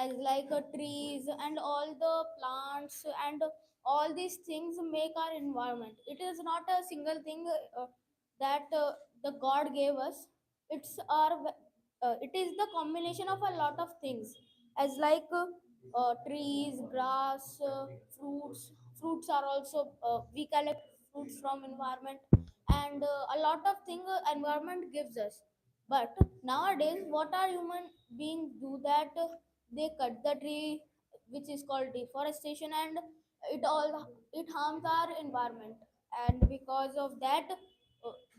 as like trees and all the plants and all these things make our environment. It is not a single thing that the god gave us. It's it is the combination of a lot of things, as like trees, grass, fruits are also we collect fruits from environment, and a lot of thing environment gives us. But nowadays what are human beings do that they cut the tree, which is called deforestation, and it harms our environment. And because of that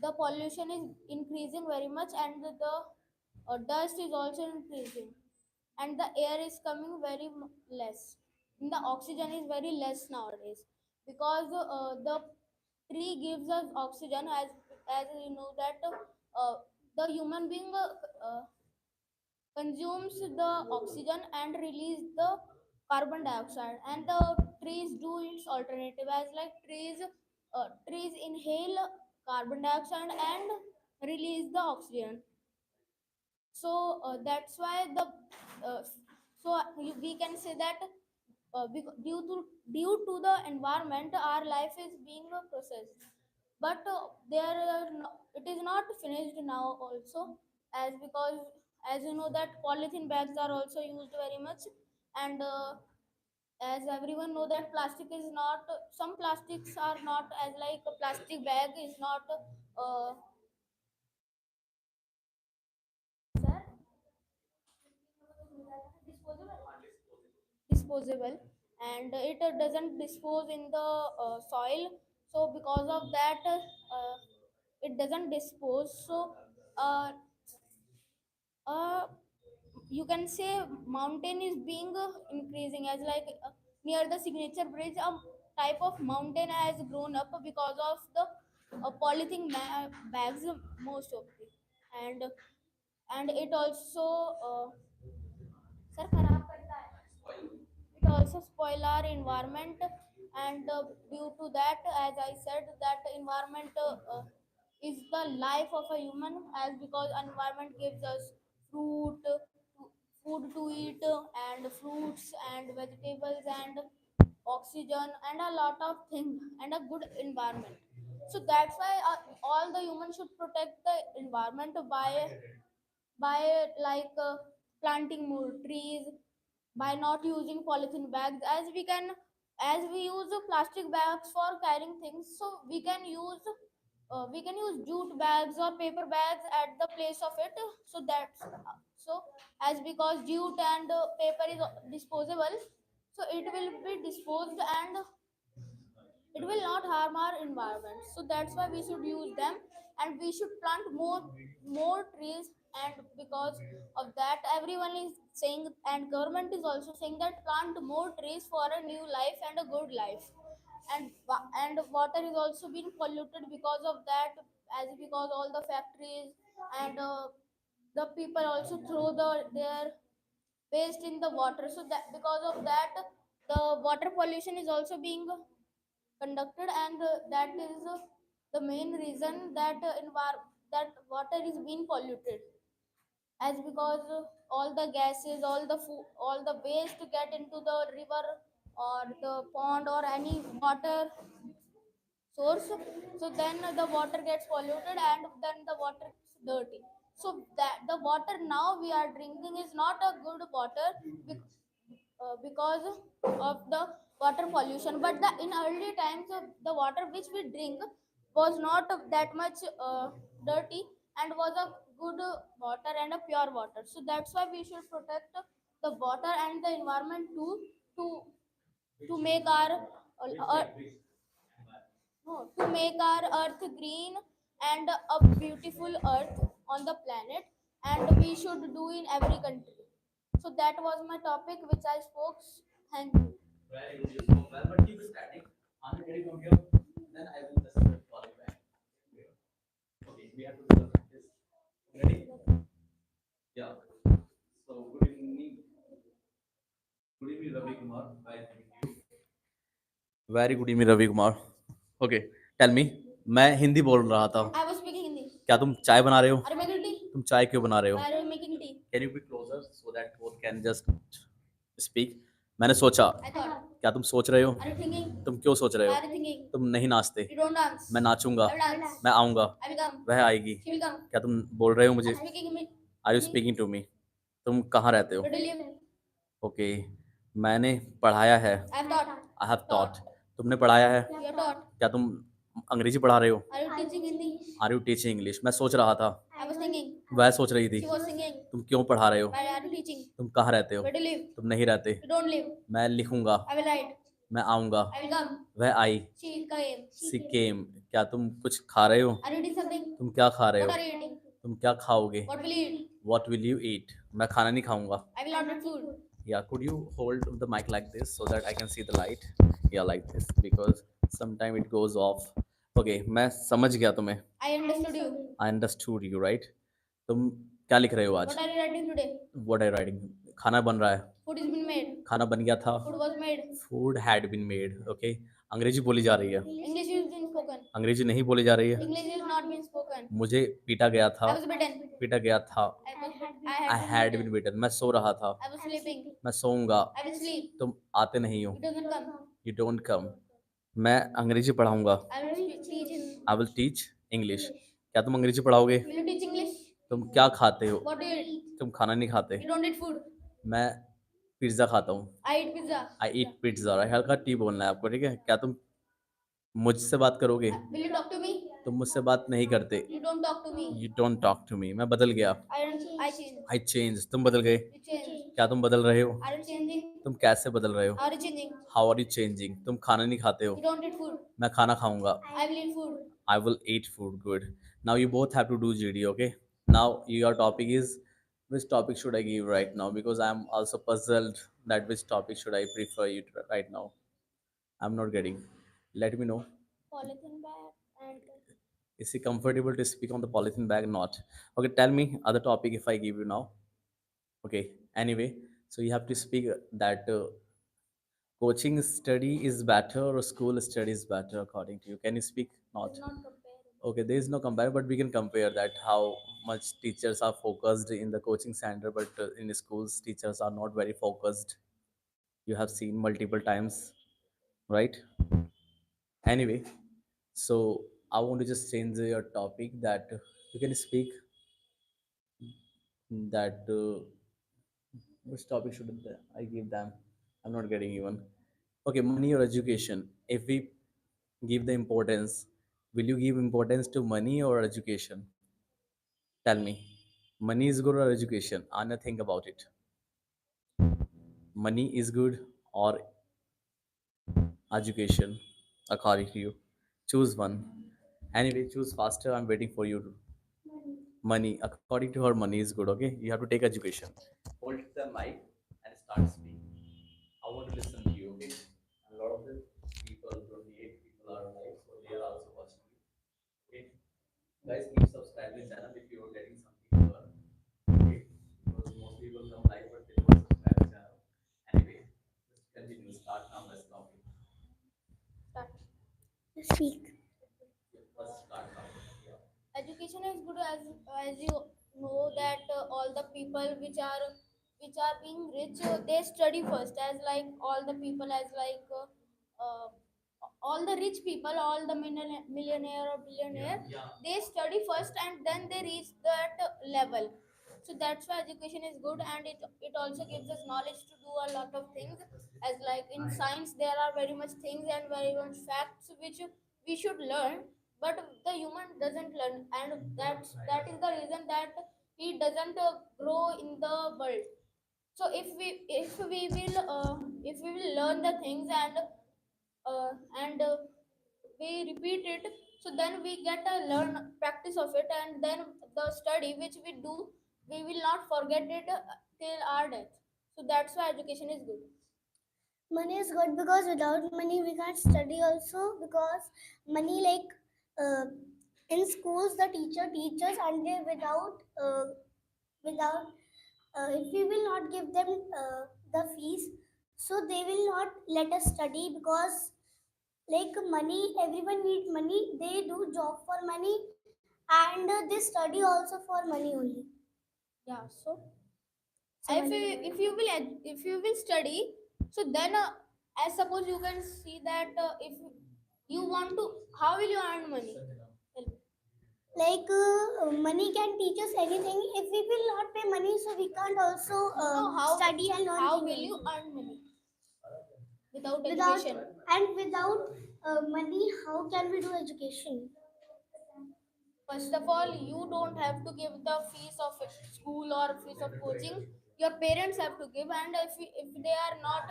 the pollution is increasing very much, and the dust is also increasing, and the air is coming very less, and the oxygen is very less nowadays, because the tree gives us oxygen, as you know that the human being consumes the oxygen and release the carbon dioxide, and the trees do its alternative, as like trees inhale carbon dioxide and release the oxygen. So that's why the we can say that due to the environment our life is being processed. But there are no, it is not finished now also, as because as you know that polythene bags are also used very much, and as everyone know that plastic is not, some plastics are not, as like a plastic bag is not uh, sir, disposable, and it doesn't dispose in the soil. So because of that it doesn't dispose. So uh, uh, you can say mountain is being increasing, as like near the signature bridge a type of mountain has grown up because of the polythene bags most of it. and and it also sir खराब करता है, it also spoil our environment. And due to that, as I said, that environment is the life of a human, as because environment gives us food to eat, and fruits and vegetables and oxygen and a lot of things, and a good environment. So that's why all the humans should protect the environment by like planting more trees, by not using polythene bags, as we can, as we use plastic bags for carrying things, so we can use jute bags or paper bags at the place of it. So that's so, as because jute and paper is disposable, so it will be disposed, and it will not harm our environment. So that's why we should use them, and we should plant more trees. And because of that everyone is saying, and government is also saying, that plant more trees for a new life and a good life. And water is also being polluted because of that, as because all the factories, and the people also throw their waste in the water. So that because of that the water pollution is also being conducted, and that is the main reason that that water is being polluted, as because all the gases, all the food, all the waste get into the river or the pond or any water source. So then the water gets polluted, and then the water is dirty. So that the water now we are drinking is not a good water, because of the water pollution. But the in early times the water which we drink was not that much dirty, and was a good water and a pure water. So that's why we should protect the water and the environment too, to make our no, to make our earth green and a beautiful earth on the planet, and we should do in every country. So that was my topic which I spoke. Thank you. Very good, you spoke well, but keep it static. Andre, can you come here? Then I will just call you back. Okay, we have to do the practice. Ready? Yeah. So good evening. Good evening, Ravi Kumar. I thank you. Very good evening Ravi Kumar. Okay, tell me. मैं हिंदी बोल रहा था. I was speaking Hindi. क्या तुम चाय बना रहे हो? Are you making tea? तुम चाय क्यों बना रहे हो? Why are you making tea? Can you be closer so that both can just speak. मैंने सोचा। I thought. क्या तुम सोच रहे हो? Are you thinking? तुम क्यों सोच रहे हो? Why are you thinking? तुम नहीं नाचते। You don't dance. मैं नाचूंगा। I will dance. मैं आऊंगा। I will come. वह आएगी। She will come. क्या तुम बोल रहे हो मुझे? Are you speaking me? Are you To me? Speaking to me? तुम कहाँ रहते हो? Where do you live? Okay. मैंने पढ़ाया है। I have taught. I have taught. तुमने पढ़ाया है। You have taught. क्या तुम अंग्रेजी पढ़ा रहे हो? Are you teaching Hindi? Are you teaching English? मैं सोच रहा था। I was thinking. वह सोच रही थी। She was singing. तुम क्यों पढ़ा रहे हो? Why are you teaching? तुम कहाँ रहते हो? Where do you live? तुम नहीं रहते। You don't live. मैं लिखूंगा। I will write. मैं आऊंगा। I will come. वह आई। She came. सी केम। क्या तुम कुछ खा रहे हो? Are you eating something? तुम क्या खा रहे What हो? are you eating? तुम क्या खाओगे? What will you eat? What will you eat? मैं खाना नहीं खाऊंगा। I will order food. Yeah, could you hold the mic like this so that I can see the light? Yeah, like this because sometime it goes off. Okay, मैं समझ गया तुम्हें। I understood you. I understood you, right? तुम क्या लिख रहे हो आज? What are you writing today? What are you writing? खाना बन रहा है। Food is being made. खाना बन गया था। Food was made. Food had been made. Okay. अंग्रेजी बोली जा रही है। English is being spoken. अंग्रेजी नहीं बोली जा रही है। English is not being spoken. मुझे पीटा गया था। I was bitten. पीटा गया था। I I had been beaten. मैं सो रहा था। I was sleeping. मैं सोऊंगा। I will sleep. तुम आते नहीं हो। You doesn't come. You don't come. मैं अंग्रेजी पढ़ाऊंगा। I will teach in I will teach English. क्या तुम अंग्रेजी पढ़ाओगे? Will you teach English? तुम क्या खाते हो? What do you eat? तुम खाना नहीं खाते। You don't eat food. मैं पिज्ज़ा खाता हूँ। I eat pizza. I eat pizza. हल्का टी बोलना है आपको, ठीक है? क्या तुम मुझसे बात करोगे? Will you talk to me? तुम मुझसे बात नहीं करते। You don't talk to me. You don't talk to me. मैं बदल गया। I change. I change. तुम बदल गए। You change. क्या तुम बदल रहे हो? Are you changing? तुम कैसे बदल रहे हो? Are you changing? How are you changing? तुम खाना नहीं खाते हो। You don't eat food. मैं खाना खाऊंगा। I will eat food. I will eat food. Good. Now you both have to do GD, okay? Now your topic is which topic should I give right now? Because I'm also puzzled that which topic should I prefer you right now. I'm not getting. Let me know. Polythene bag and Is he comfortable to speak on the polythene bag? Not. Okay, tell me other topic if I give you now. Okay. Anyway, so you have to speak that coaching study is better or school study is better according to you. Can you speak? Not. not comparable. Okay, there is no comparison, but we can compare that how much teachers are focused in the coaching center, but in the schools, teachers are not very focused. You have seen multiple times, right? Anyway, so I want to just change your topic that you can speak that which topic should I give them? I'm not getting even. Okay, money or education. If we give the importance, will you give importance to money or education? Tell me. Money is good or education? Anna, think about it. Money is good or education, according to you. Choose one. Anyway, choose faster. I'm waiting for you. Money. According to her, money is good. Okay, you have to take education. Hold the mic and start speaking. I want to listen to you. Okay. A lot of the people, 28 people are live, so they are also watching you. Okay. Guys, keep subscribing the channel if you are getting something to learn. Okay. Because most people come live, but they don't subscribe the channel. Anyway, let's continue. Start now. Let's topic. Start. Speak. Let's start now. Yeah. Education is good as you know that all the people which are being rich they study first as like all the people as like all the rich people all the millionaire or billionaire they study first and then they reach that level. So that's why education is good and it also gives us knowledge to do a lot of things as like in science there are very much things and very much facts which we should learn, but the human doesn't learn and that is the reason that he doesn't grow in the world. So if we will learn the things uh, and we repeat it, so then we get a learn practice of it and then the study which we do we will not forget it till our death. So that's why education is good. Money is good because without money we can't study also because money like uh, in schools the teacher teaches and they without if we will not give them the fees so they will not let us study because like money everyone need money they do job for money and they study also for money only. Yeah, so If you will study, so then as suppose you can see that if you want to, how will you earn money? Tell me. Money can teach us anything. If we will not pay money, so we can't also No, study and learn how will things you also. earn money without Without education? without money, how can we do education? First of all, you don't have to give the fees of school or fees of coaching. Your parents have to give, and if they are not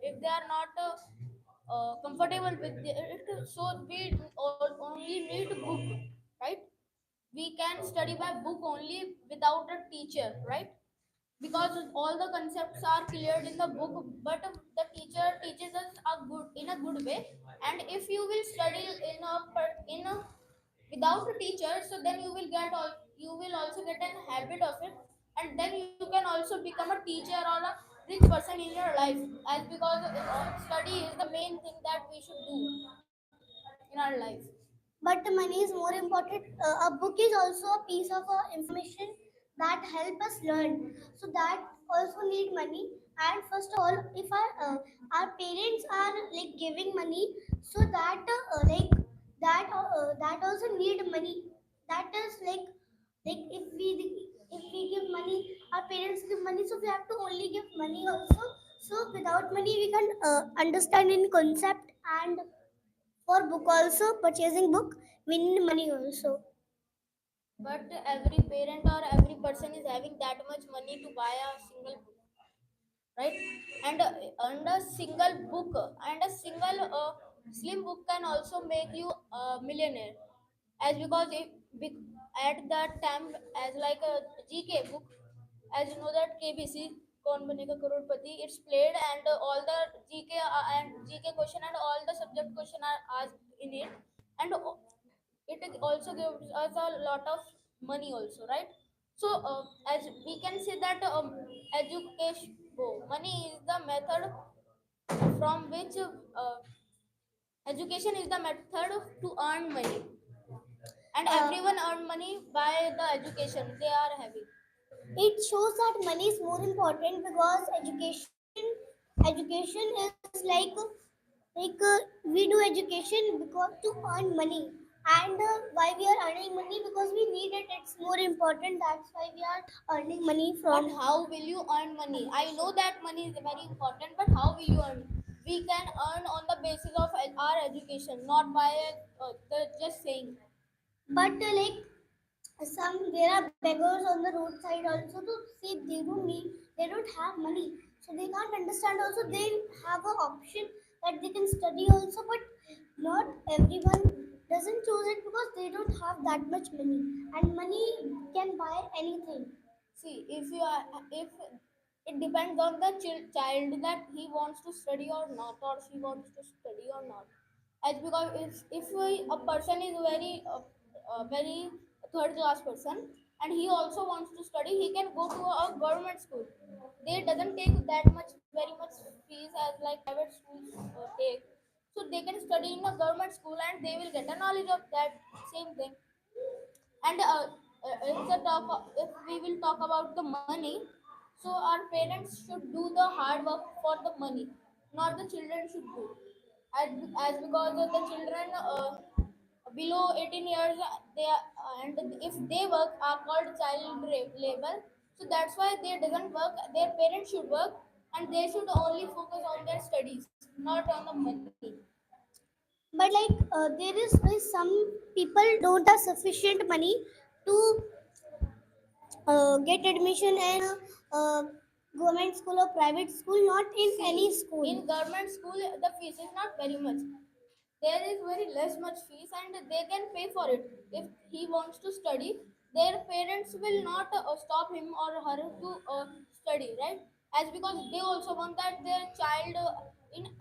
if they are not comfortable with it, so we only need book, right? We can study by book only without a teacher, right? Because all the concepts are cleared in the book, but the teacher teaches us a good in a good way. And if you will study in a without a teacher, so then you will also get an habit of it, and then you can also become a teacher or a rich person in your life, as because study is the main thing that we should do in our life. But the money is more important. A book is also a piece of information that help us learn. So that also need money. And first of all, if our parents are like giving money, so that also need money. That is like if we give money, our parents give money, so we have to only give money also. So without money, we can understand in concept, and for book also, purchasing book, we need money also. But every parent or every person is having that much money to buy a single book, right? And a single book and a single slim book can also make you a millionaire, as because if bec- at that time, as like a GK book, as you know that KBC, Kaun Banega Crorepati, it's played, and all the GK question and all the subject question are asked in it, and it also gives us a lot of money also, right? So as we can say that education, money is the method from which education is the method to earn money, and Uh, everyone earn money by the education they are having. it shows that money is more important because education is we do education because to earn money, and why we are earning money because we need it. It's more important. That's why we are earning money But from. how will you earn money? I know that money is very important, but how will you earn? We can earn on the basis of our education, not by just saying. But some there are beggars on the roadside also to see they don't have money, so they can't understand also. They have an option that they can study also, but not everyone doesn't choose it because they don't have that much money, and money can buy anything. See, if it depends on the child that he wants to study or not, or she wants to study or not. As because a person is very third class person, and he also wants to study, he can go to a government school. They doesn't take that much very much fees as like private schools take. So they can study in a government school, and they will get a knowledge of that same thing. And if we will talk about the money, so our parents should do the hard work for the money, not the children should do. As because of the children below 18 years, and if they work are called child labor. So that's why they doesn't work, their parents should work, and they should only focus on their studies, not on the money. But there is some people don't have sufficient money to get admission in government school or private school, not in any See, school. in government school, the fees is not very much. There is very less much fees, and they can pay for it. If he wants to study, their parents will not stop him or her to study, right? As because they also want that their child,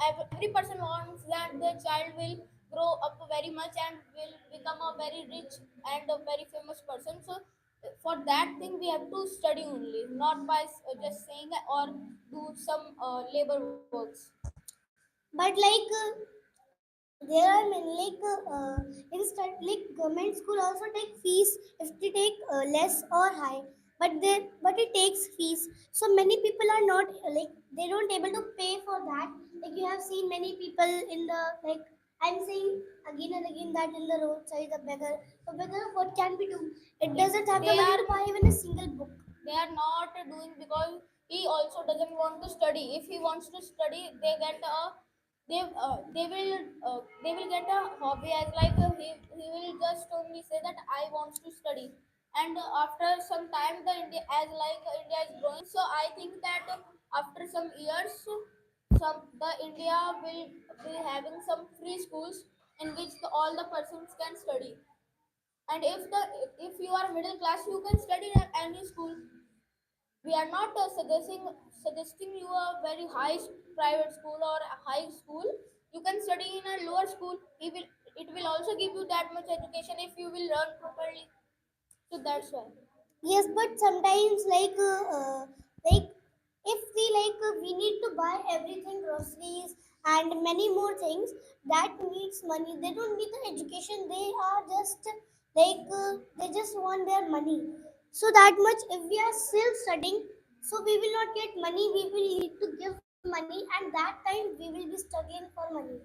every person wants that their child will grow up very much and will become a very rich and a very famous person. So for that thing we have to study only, not by just saying or do some labor works. But there are many in like government school also take fees if they take less or high. but it takes fees. So many people are not like they don't able to pay for that. Like you have seen many people in the like I'm saying again and again that in the roadside the beggar. So beggar what can we do? It doesn't have the They money are to buy even a single book. not doing because he also doesn't want to study. If he wants to study, they will get a hobby as like he will just only say that I wants to study. And after some time, the India as like India is growing, so I think that after some years, the India will be having some free schools in which all the persons can study. And if you are middle class, you can study in any school. We are not suggesting you a very private school or a high school. You can study in a lower school. It will also give you that much education if you will learn properly. So that's why. Yes, but sometimes like if we need to buy everything groceries and many more things that needs money. They don't need the education. They are just they just want their money. So that much if we are still studying, so we will not get money. We will need to give money, and that time we will be struggling for money.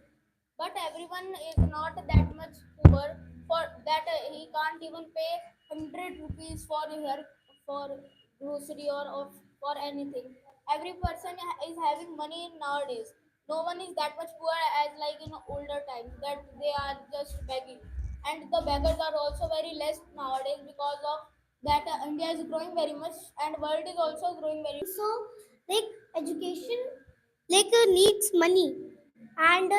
But everyone is not that much poor for that he can't even pay 100 rupees for her for grocery or for anything. Every person is having money nowadays. No one is that much poor as like in older times that they are just begging. And the beggars are also very less nowadays because of that India is growing very much and world is also growing very. So like education needs money, and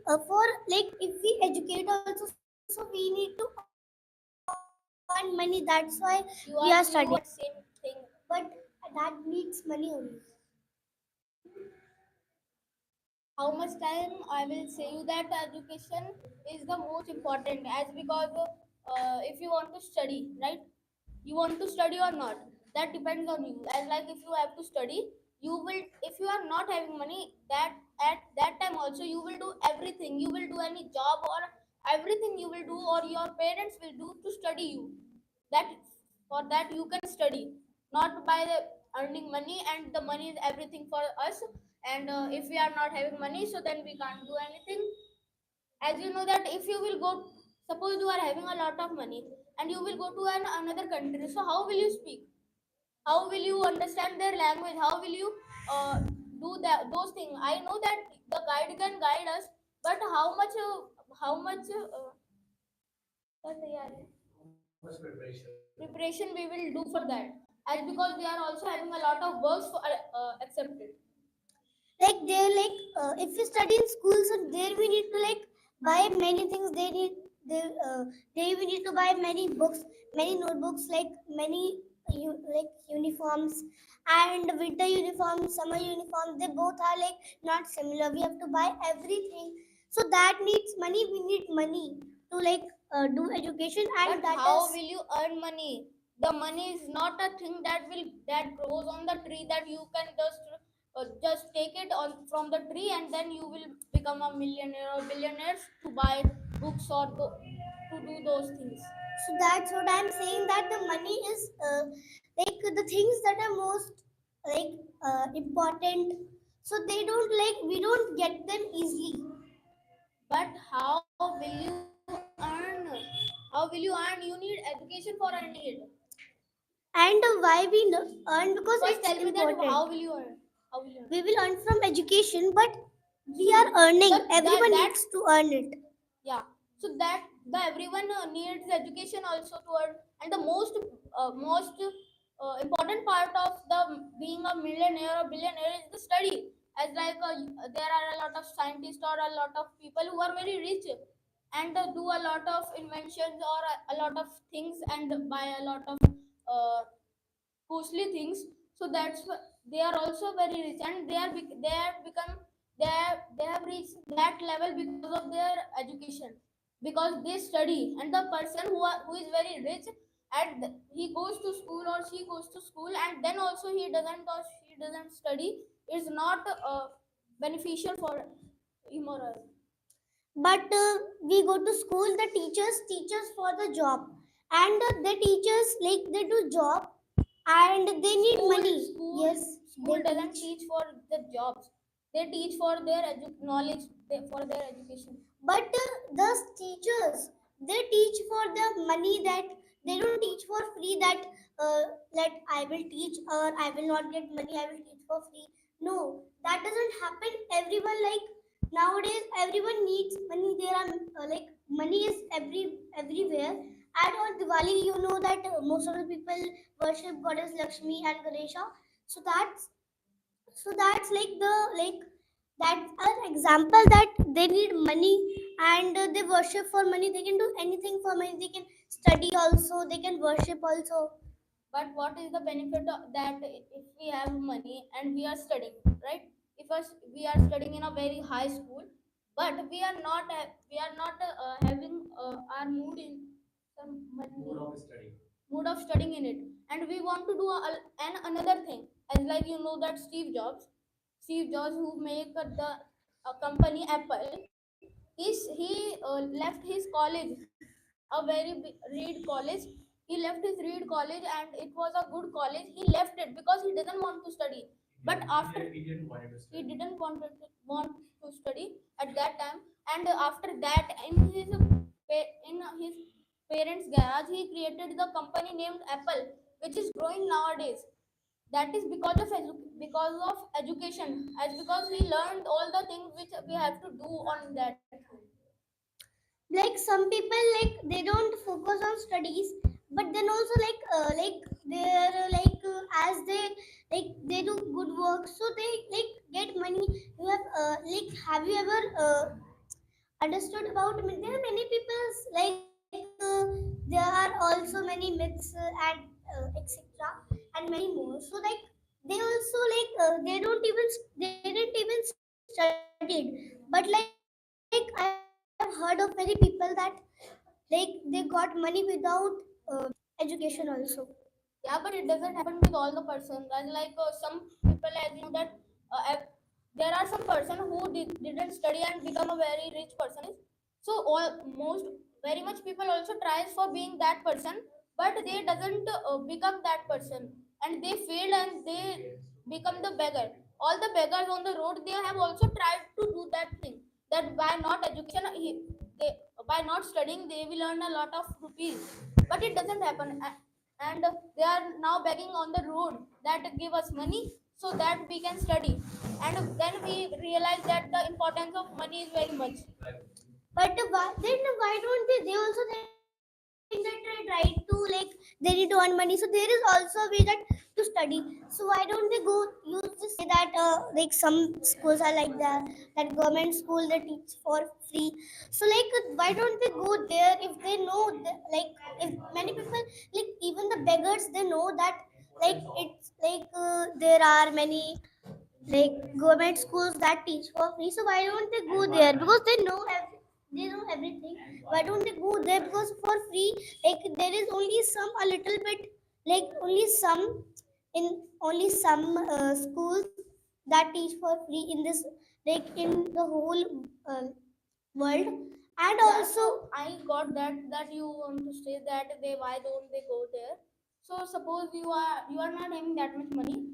for like if we educate also, so we need to earn money. That's why we are studying. You But are saying that same that thing. needs money only. How much time I will say you that education is the most important as because if you want to study, right? You want to study or not, that depends on you. As like if you have to study, you will, if you are not having money, that at that time also you will do everything, you will do any job or everything you will do or your parents will do to study you. That for that you can study, not by the earning money, and the money is everything for us. And if we are not having money, so then we can't do anything. As you know that if you will go, suppose you are having a lot of money and you will go to another country, so how will you speak, how will you understand their language, how will you uh, do that those things? I know that the guide can guide us, but how much what they are preparation we will do for that, as because we are also having a lot of works for accepted. Like they're if we study in schools, so there we need to buy many things. They they we need to buy many books, many notebooks, many uniforms. And winter uniform, summer uniform, they both are not similar. We have to buy everything, so that needs money. We need money to do education, But and that how is will you earn money? The money is not a thing that grows on the tree that you can just take it on from the tree and then you will become a millionaire or billionaire to buy books or to do those things. so that's what I'm saying, that the money is the things that are most important. So they don't we don't get them easily. But how will you earn? How will you earn? You need education for earning it. And why we earn? Because First it's tell me that important. how will you earn? How will you earn? We will earn from education, but we So are earning. that Everyone that needs to earn it. yeah, so that the everyone needs education also to earn. And the most important part of the being a millionaire or billionaire is the study. As like there are a lot of scientists or a lot of people who are very rich and do a lot of inventions or a lot of things and buy a lot of uh, costly things. So they are also very rich and they have become they have reached that level because of their education, because they study. And the person who is very rich and he goes to school or she goes to school and then also he doesn't or she doesn't study, is not beneficial for him or her. But we go to school, the teachers teach us for the job, and the teachers they do job and they need school money. school Yes, school they doesn't teach. teach for the jobs. They teach for their knowledge, for their education. But the teachers, they teach for the money, that they don't teach for free, that I will teach or I will not get money, I will teach for free. No, that doesn't happen. Everyone, like, nowadays everyone needs money. There are like, money is everywhere. And on Diwali, you know that most of the people worship goddess Lakshmi and Ganesha. So that's like the, like, that's an example that they need money, and they worship for money. They can do anything for money. They can study also, they can worship also. But what is the benefit of that if we have money and we are studying, right? If we are studying in a very high school, but we are not having our mood in some mood of studying in it, and we want to do an another thing, as like you know that Steve Jobs who make the company Apple, he left his college, a very read college. He left his read college, and it was a good college. He left it because he doesn't want to study. But after he didn't want to study at that time, and after that, in his parents' garage, he created the company named Apple, which is growing nowadays. That is because of because of education, as because he learned all the things which we have to do on that. Like, some people, like, they don't focus on studies, but then also, like, they're as they do good work, so they, like, get money. You have, have you ever understood about, I mean, there are many people, like, there are also many myths and etc. and many more. So, like, they also, like, they didn't even studied, but, like, I have heard of many people that, like, they got money without education also. Yeah, but it doesn't happen with all the persons. And like some people, as you know that there are some person who didn't study and become a very rich person. So almost very much people also tries for being that person, but they doesn't become that person, and they fail and they become the beggar. All the beggars on the road, they have also tried to do that thing. That by not education, they, by not studying, they will earn a lot of rupees, but it doesn't happen. And they are now begging on the road that give us money so that we can study, and then we realize that the importance of money is very much. But why don't they also think that, right, to, like, they need to earn money, so there is also a way that to study. So why don't they go, you just say that, like, some schools are like that government school, they teach for free. So, like, why don't they go there if they know like, if many people, like, even the beggars, they know that, like, it's like, there are many, like, government schools that teach for free. So why don't they go there? Because they know everything. Why don't they go there? Because for free, like, there is only some, a little bit, like, only some, in only some schools that teach for free in this, like, in the whole uh, world. And Yeah, also, so I got that you want to say that they, why don't they go there. So suppose you are not having that much money,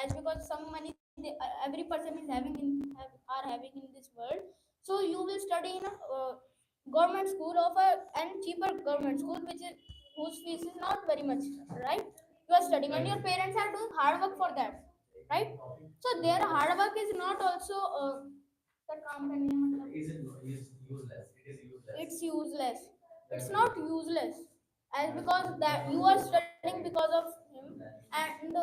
as because some money every person is having are having in this world. So you will study in a government school of a and cheaper government school, which is whose fees is not very much, right? You are studying and your parents are doing hard work for that, right? So their hard work is not also the company, it's useless. It's not useless, as because that you are studying because of him. And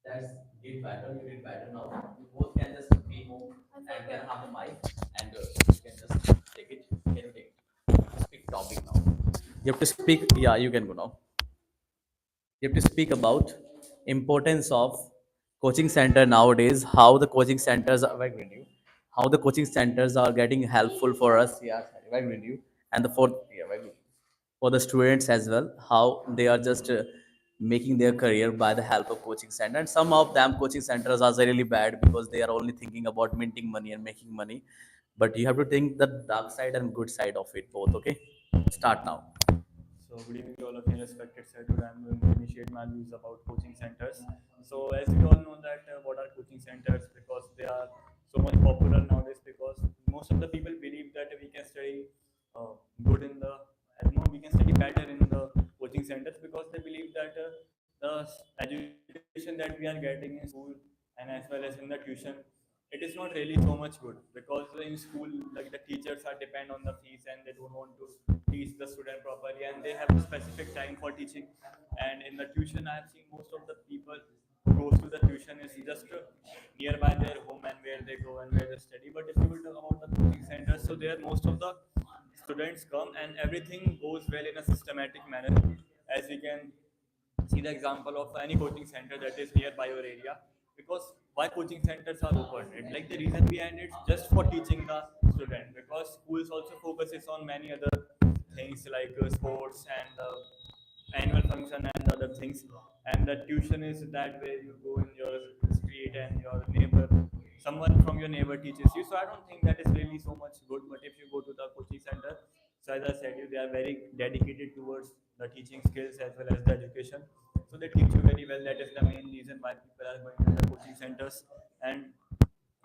That's did better. You did better now. You both can just be home and can have the mic and you can just take it. Can you take it? Speak topic now. You have to speak. Yeah, you can go now. You have to speak about importance of coaching center nowadays. How the coaching centers are very with you. How the coaching centers are getting helpful for us. Yeah, very with you. And the fourth, yeah, very good. For the students as well, how they are just making their career by the help of coaching center. And some of them coaching centers are really bad because they are only thinking about minting money and making money. But you have to think the dark side and good side of it both. Okay, start now. So good evening to all of you respected sir. Today I'm going to initiate my views about coaching centers. So as we all know that what are coaching centers, because they are so much popular nowadays, because most of the people believe that we can study good in the no, we can study better in the coaching centers, because they believe that education that we are getting in school and as well as in the tuition, it is not really so much good, because in school like the teachers are depend on the fees and they don't want to teach the student properly, and they have a specific time for teaching. And in the tuition I have seen most of the people who goes to the tuition is just nearby their home and where they go and where they study. But if you will talk about the coaching centers, so there most of the students come and everything goes well in a systematic manner, as we can see the example of any coaching center that is nearby your area. Because why coaching centers are open, it like the reason behind it just for teaching the student, because schools also focuses on many other things like sports and annual function and other things. And the tuition is that where you go in your street and your neighbor, someone from your neighbor teaches you. So I don't think that is really so much good. But if you go to the coaching center, so as I said you, they are very dedicated towards the teaching skills as well as the education. So they teach you very well. That is the main reason why people are going to the coaching centers. And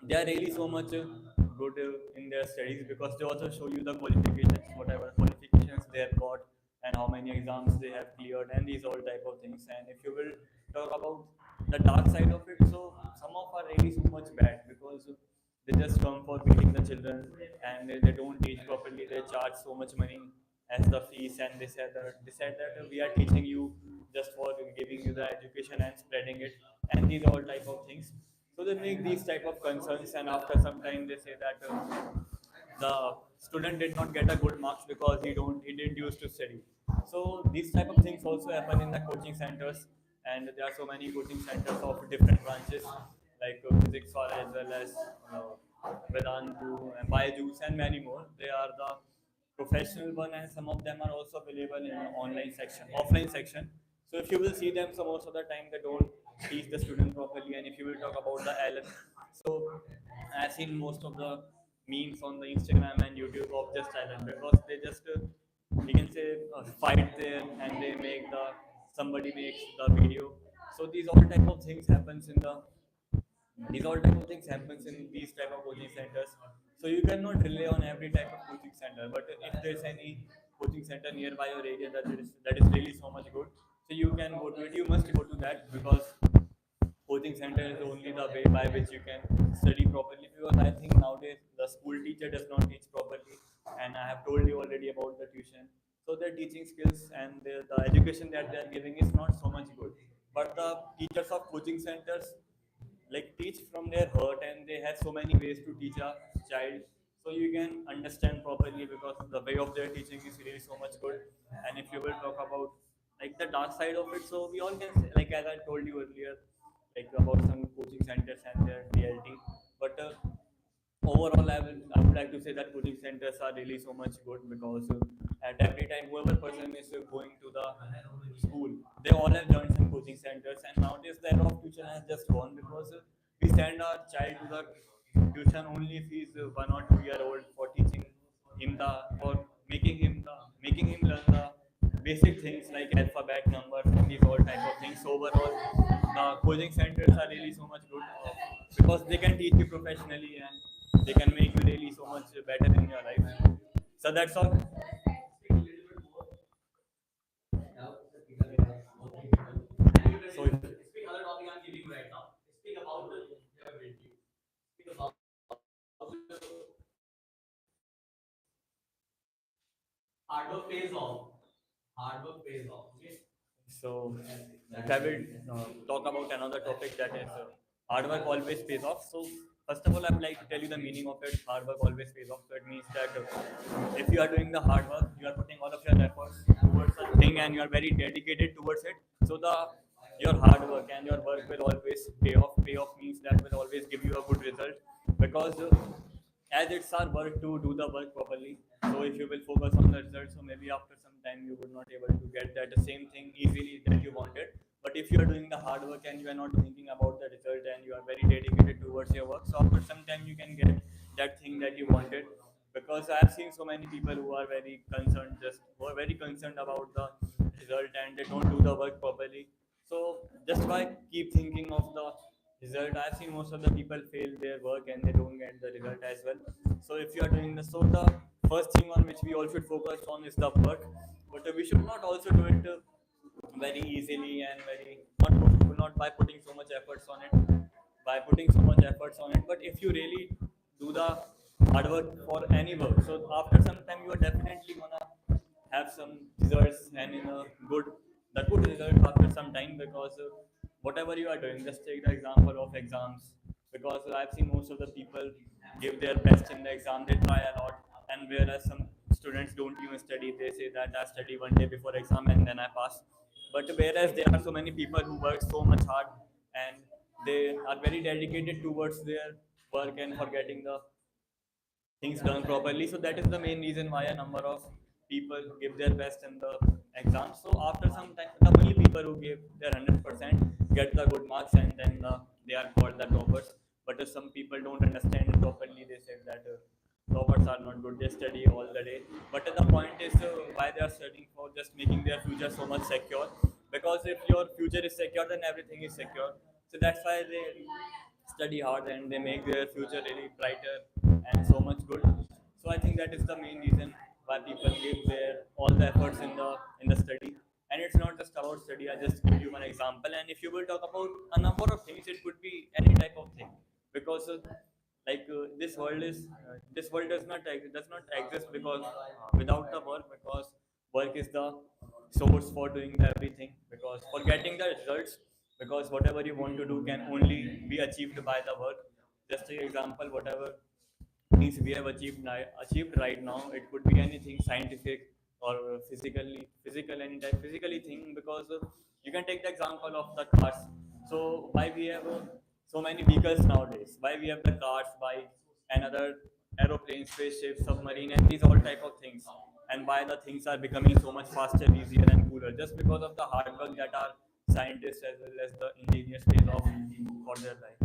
they are really so much good in their studies, because they also show you the qualifications, whatever qualifications they have got, and how many exams they have cleared, and these all type of things. And if you will talk about the dark side of it, so some of are really so much bad, because they just come for beating the children, and they don't teach properly. They charge so much money as the fees, and they said that we are teaching you just for giving you the education and spreading it, and these all type of things. So they make these type of concerns, and after some time they say that the student did not get a good marks because he didn't used to study. So these type of things also happen in the coaching centers, and there are so many coaching centers of different branches like physics or as well as Vedantu and Byju's and many more. They are the professional one, and some of them are also available in online section, offline section. So if you will see them, so most of the time they don't teach the student properly. And if you will talk about the LM, so I've seen most of the memes on the Instagram and YouTube of just Thailand, because they just you can say fight there, and they make the somebody makes the video. So these all type of things happens in the these all type of things happens in these type of coaching centers. So you cannot rely on every type of coaching center, but if there's any coaching center nearby your area that is really so much good, so you can go to it. You must go to that, because coaching center is only the way by which you can study properly. Because I think nowadays the school teacher does not teach properly, and I have told you already about the tuition. So their teaching skills and the education that they are giving is not so much good. But the teachers of coaching centers like teach from their heart, and they have so many ways to teach a child, so you can understand properly, because the way of their teaching is really so much good. And if you will talk about like the dark side of it, so we all can say, like as I told you earlier, like about some coaching centers and their reality. But overall, I would like to say that coaching centers are really so much good, because at every time whoever person is going to the school, they all have joined some coaching centers. And nowadays the era of tuition has just gone, because we send our child to the tuition only if he's 1 or 2 year old, for teaching him the for making him learn the basic things like alphabet, numbers, and these all type of things. So overall, the coaching centers are really so much good, because they can teach you professionally, and they can make you really so much better in your life. So that's all. So if, so if I will talk about another topic, that is hard work always pays off. So first of all, I would like to tell you the meaning of it. Hard work always pays off. So it means that if you are doing the hard work, you are putting all of your efforts towards a thing, and you are very dedicated towards it. So the your hard work and your work will always pay off. Pay off means that will always give you a good result, because as it's our work to do the work properly. So if you will focus on the result, so maybe after some time you would not able to get that same thing easily that you wanted. But if you are doing the hard work and you are not thinking about the result, and you are very dedicated towards your work, so after some time you can get that thing that you wanted. because I have seen so many people who are very concerned, just who are very concerned about the result and they don't do the work properly. So just by keep thinking of the result, I've seen most of the people fail their work and they don't get the result as well. So if you are doing the, so the first thing on which we all should focus on is the work, but we should not also do it very easily and very not by putting so much efforts on it, by putting so much efforts on it. But if you really do the hard work for any work, so after some time you are definitely gonna have some results and in a good the good result after some time, because whatever you are doing, just take the example of exams, because I've seen most of the people give their best in the exam, they try a lot, and whereas some students don't even study, they say that I study one day before exam and then I pass. But whereas there are so many people who work so much hard and they are very dedicated towards their work and for getting the things done properly. So that is the main reason why a number of people give their best in the exams. So after some time, the only people who give their 100% get the good marks, and then they are called the toppers. But if some people don't understand it properly, they say that toppers are not good. They study all the day. But the point is why they are studying for, just making their future so much secure. Because if your future is secure, then everything is secure. So that's why they study hard and they make their future really brighter and so much good. So I think that is the main reason why people give their all the efforts in the study. And it's not just about study. I just give you one example. And if you will talk about a number of things, it could be any type of thing, because this world does not exist because without the work, because work is the source for doing everything, because for getting the results, because whatever you want to do can only be achieved by the work. Just take example, whatever things we have achieved right now, it could be anything scientific or physical any type physically thing, because you can take the example of the cars. So why we have so many vehicles nowadays, why we have the cars, bikes and other aeroplanes, spaceships, submarine, and these all type of things, and why the things are becoming so much faster, easier and cooler, just because of the hard work that our scientists as well as the engineers pays off for their life.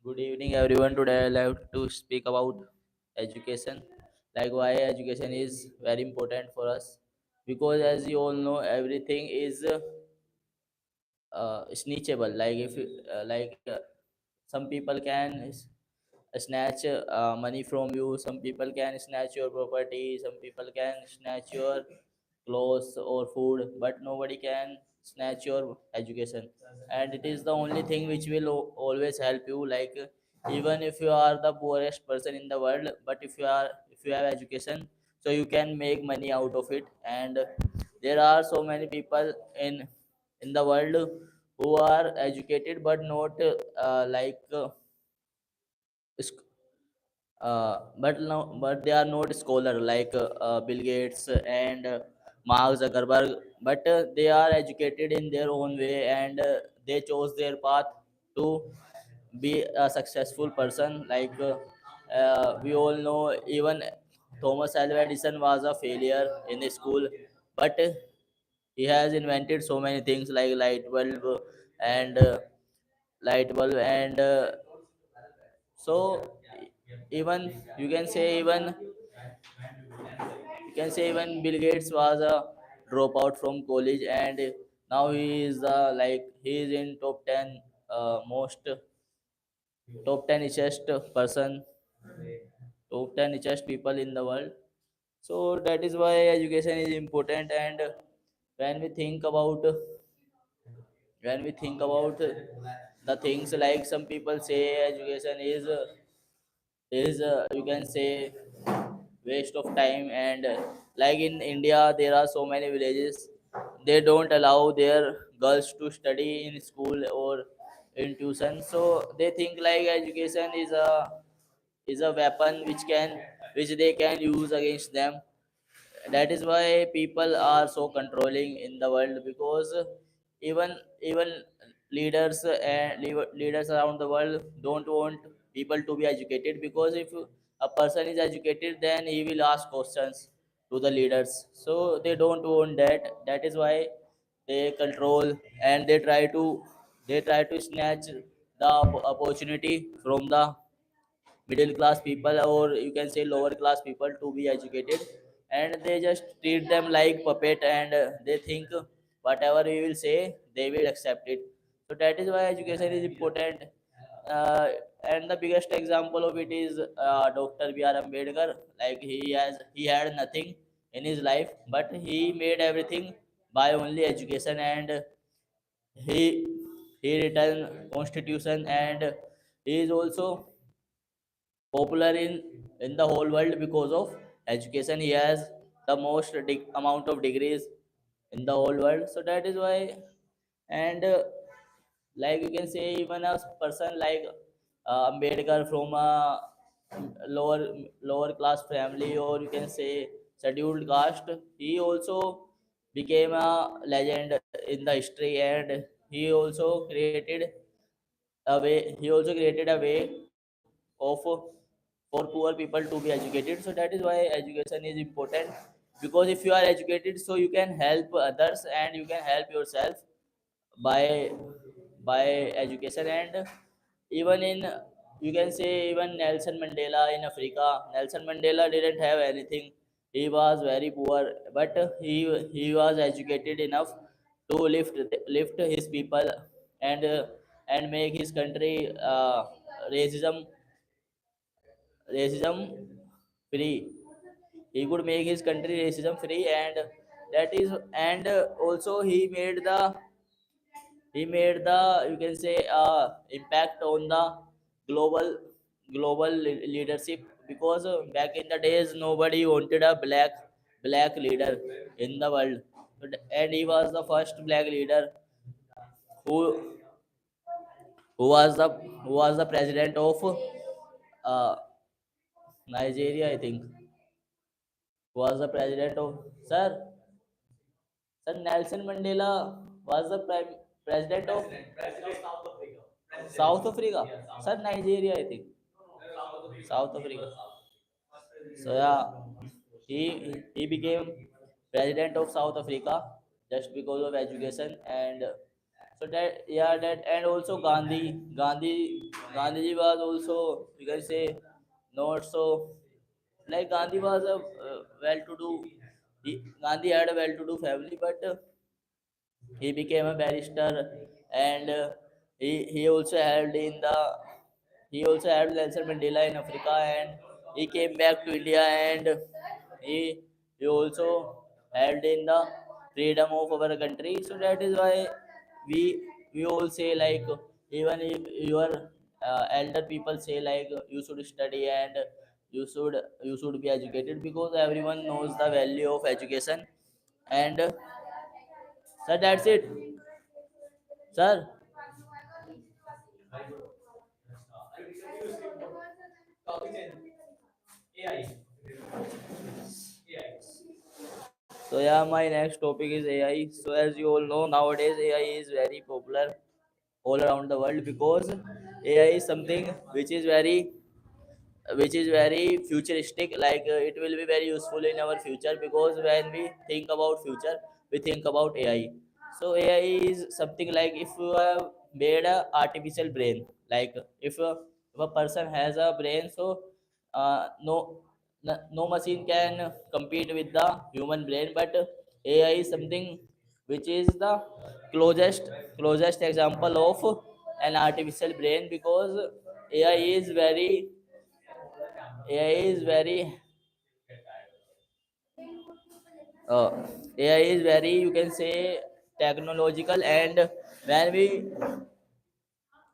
Good evening, everyone. Today, I like to speak about education, like why education is very important for us. Because, as you all know, everything is snitchable. Like if some people can snatch money from you, some people can snatch your property, some people can snatch your clothes or food, but nobody can snatch your education. And it is the only thing which will always help you. Like even if you are the poorest person in the world, but if you have education, so you can make money out of it. And there are so many people in the world who are educated but not sc- but no, but they are not scholar like Bill Gates and Mark Zuckerberg. But they are educated in their own way, and they chose their path to be a successful person. Like we all know, even Thomas Alva Edison was a failure in school, but he has invented so many things like and light bulb and so even you can say even Bill Gates was a dropout from college, and now he is he is in most top 10 richest person, top 10 richest people in the world. So that is why education is important. And when we think about when we think about the things, like some people say education is you can say waste of time. And like in India, there are so many villages, they don't allow their girls to study in school or in tuition. So they think like education is a weapon which they can use against them. That is why people are so controlling in the world, because even leaders and leaders around the world don't want people to be educated, because if a person is educated, then he will ask questions to the leaders. So they don't want that. That is why they control, and they try to snatch the opportunity from the middle class people, or you can say lower class people, to be educated. And they just treat them like puppet, and they think whatever we will say they will accept it. So that is why education is important. uh, and the biggest example of it is Dr. B.R. Ambedkar. Like he had nothing in his life, but he made everything by only education. And he he written constitution, and he is also popular in the whole world because of education. He has the most amount of degrees in the whole world. So that is why. And like you can say, even a person like Ambedkar from a lower lower class family, or you can say scheduled caste, he also became a legend in the history. And he also created a way of for poor people to be educated. So that is why education is important, because if you are educated, so you can help others and you can help yourself by by education. And even in, you can say, even Nelson Mandela in Africa. Nelson Mandela didn't have anything. He was very poor, but he was educated enough to lift his people, and and make his country racism racism free. He could make his country racism free. And that is. And also he made the, you can say, impact on the global leadership, because back in the days nobody wanted a black leader in the world. And he was the first black leader who who was the president of uh, Nigeria, I think. Was the president of, sir. Sir, Nelson Mandela was the president of South Africa. Sir, Nigeria, I think. South Africa. So yeah, he became president of South Africa just because of education. And so that, yeah, that. And also Gandhiji was also, you can say, not so, like Gandhi was a well-to-do. Gandhi had a well-to-do family, but he became a barrister. And he also held in the he also had Nelson Mandela in Africa. And he came back to India. And he he also held in the freedom of our country. So that is why we we all say, like, even if your elder people say, like, you should study, and you should be educated, because everyone knows the value of education. And sir, that's it, sir. So yeah, my next topic is AI. So as you all know, nowadays AI is very popular all around the world, because AI is something which is very futuristic. Like it will be very useful in our future, because when we think about future, we think about AI. So AI is something like, if you have made a artificial brain, like if a person has a brain, so no machine can compete with the human brain. But AI is something which is the closest example of an artificial brain, because AI is very AI is very uh, AI is very, you can say, technological. And when we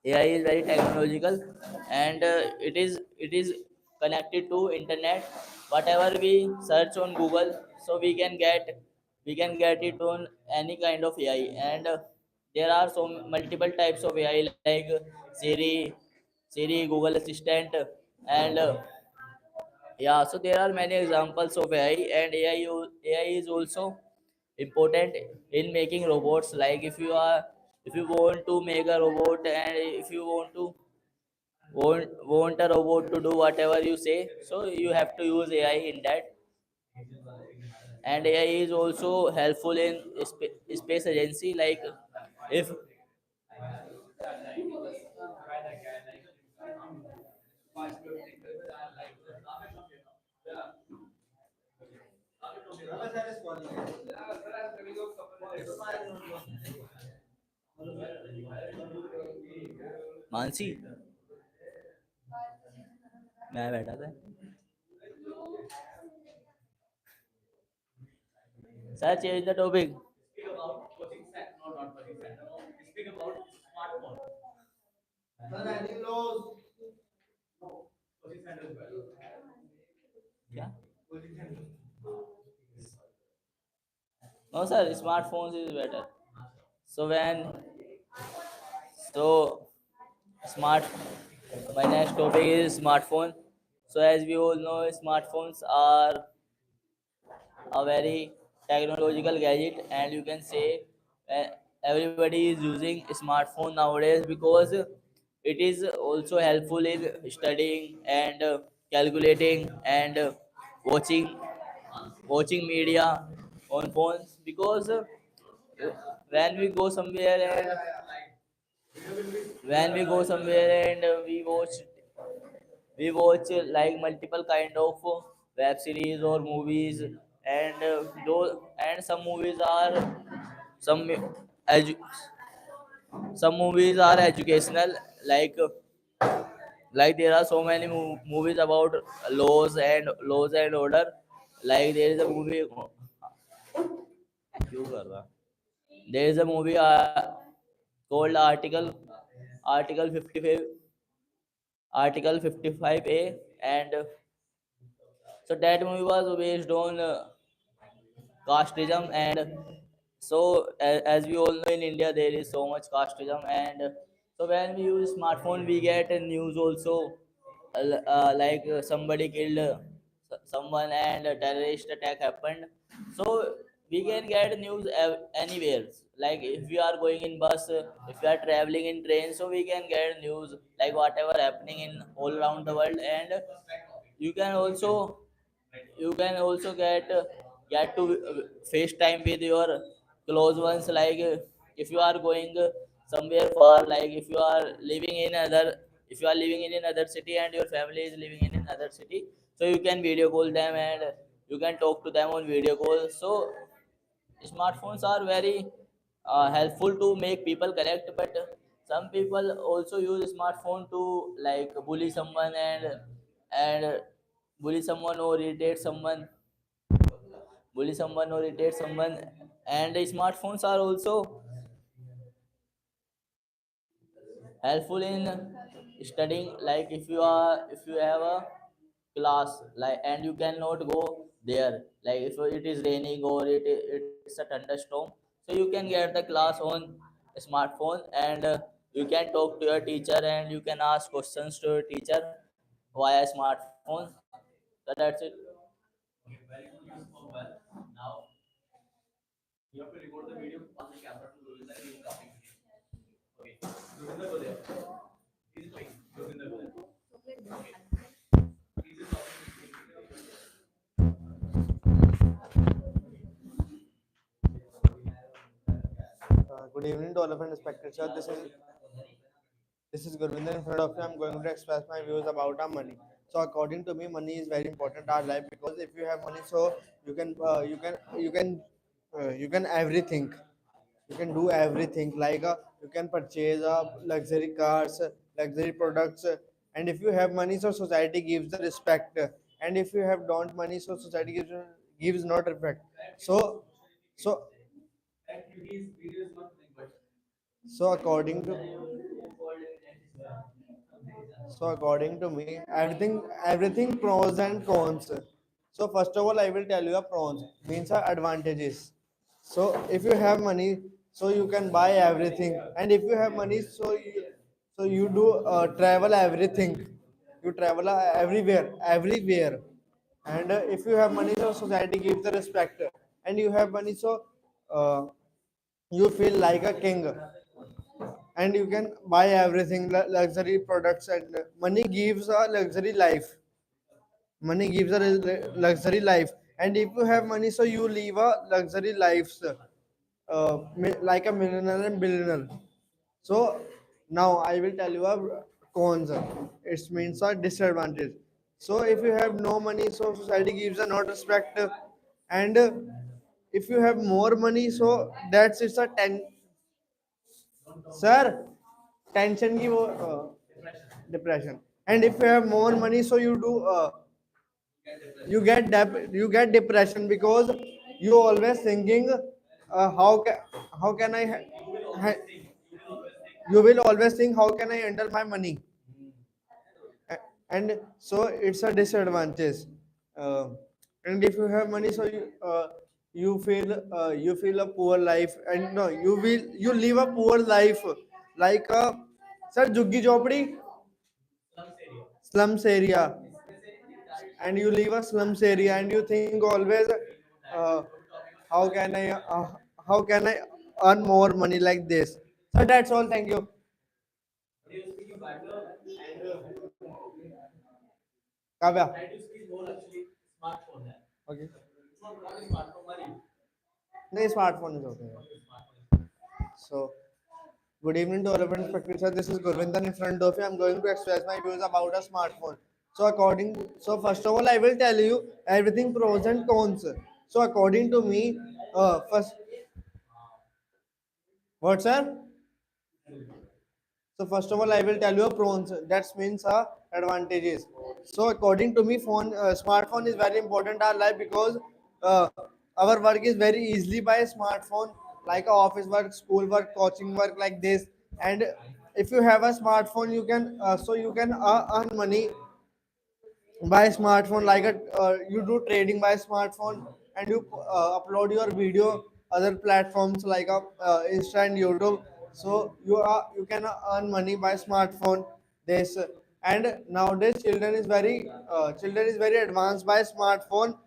AI is very technological. And it is connected to internet. Whatever we search on Google, so we can get it on any kind of AI. And there are so multiple types of AI, like Siri, Google Assistant. And yeah, so there are many examples of AI. And AI is also important in making robots. Like if you want to make a robot, and if you want a robot to do whatever you say, so you have to use AI in that. And AI is also helpful in space agency. Like if Mansi मैं बैठा था sir change the topic क्या no sir smartphones is better so when so smart my next topic is smartphone. So as we all know, smartphones are a very technological gadget, and you can say uh, everybody is using smartphone nowadays because it is also helpful in studying and calculating and watching media on phones. Because when we go somewhere and when we go somewhere and we watch like multiple kind of web series or movies, and those and some edu- some movies are educational. Like there are so many movies about laws and order. Like there is a movie क्यों कर रहा there is a movie called article 55 article 55A. And so that movie was based on casteism. And so as we all know, in India there is so much casteism. And so when we use smartphone, we get news also, like somebody killed someone and a terrorist attack happened. So we can get news anywhere. Like if we are going in bus, if we are traveling in train, so we can get news like whatever happening in all around the world. And you can also get to FaceTime with your close ones. Like if you are going somewhere far, like if you are living in another city and your family is living in another city, so you can video call them and you can talk to them on video call. So smartphones are very helpful to make people connect. But some people also use smartphone to like and bully someone or irritate someone. And smartphones are also helpful in studying. Like if you have a class, like, and you cannot go there, like if it is raining or it's a thunderstorm, so you can get the class on smartphone. And you can talk to your teacher and you can ask questions to your teacher via smartphone. So that's it. Good evening to all of our respected sir. This is Gurvinder in front of you. I'm going to express my views about our money. So according to me, money is very important in our life because if you have money, so you can everything. You can do everything like you can purchase luxury cars, luxury products, and if you have money, so society gives the respect. And if you have don't money, so society gives not respect. So so so according to me, everything pros and cons. So first of all, I will tell you a pros means are advantages. So if you have money, so you can buy everything, and if you have money, so you do travel everything. You travel everywhere. And if you have money, so society gives the respect. And you have money, so uh, you feel like a king, and you can buy everything, luxury products, and money gives a luxury life. Money gives a luxury life, and if you have money, so you live a luxury lives, like a millionaire and billionaire. So now I will tell you a cons. It means a disadvantage. So if you have no money, so society gives a not respect, and if you have more money, so that's it's a sir tension की वो depression. And if you have more money, so you get depression because you always thinking, how can I ha- you will always think how can I handle my money. And so it's a disadvantage. uh, and if you have money, so you feel a poor life, and no, you live a poor life, like a sir juggi jhopdi, slums area, and you live a slums area, and you think always, uh, how can I uh, how can I earn more money like this. So that's all, thank you. Kavya, okay, नहीं smartphone is okay. So, good evening to all of our sir. This is Gurvindan in front of you. I'm going to express my views about a smartphone. So first of all, I will tell you everything pros and cons. So according to me, first, what sir? So first of all, I will tell you pros. That means advantages. So according to me, smartphone is very important in our life because uh, our work is very easily by smartphone, like office work, school work, coaching work, like this. And if you have a smartphone, you can earn money by smartphone, like you do trading by smartphone, and you upload your video other platforms like Insta and YouTube. So you can earn money by smartphone. This and nowadays children is very advanced by smartphone.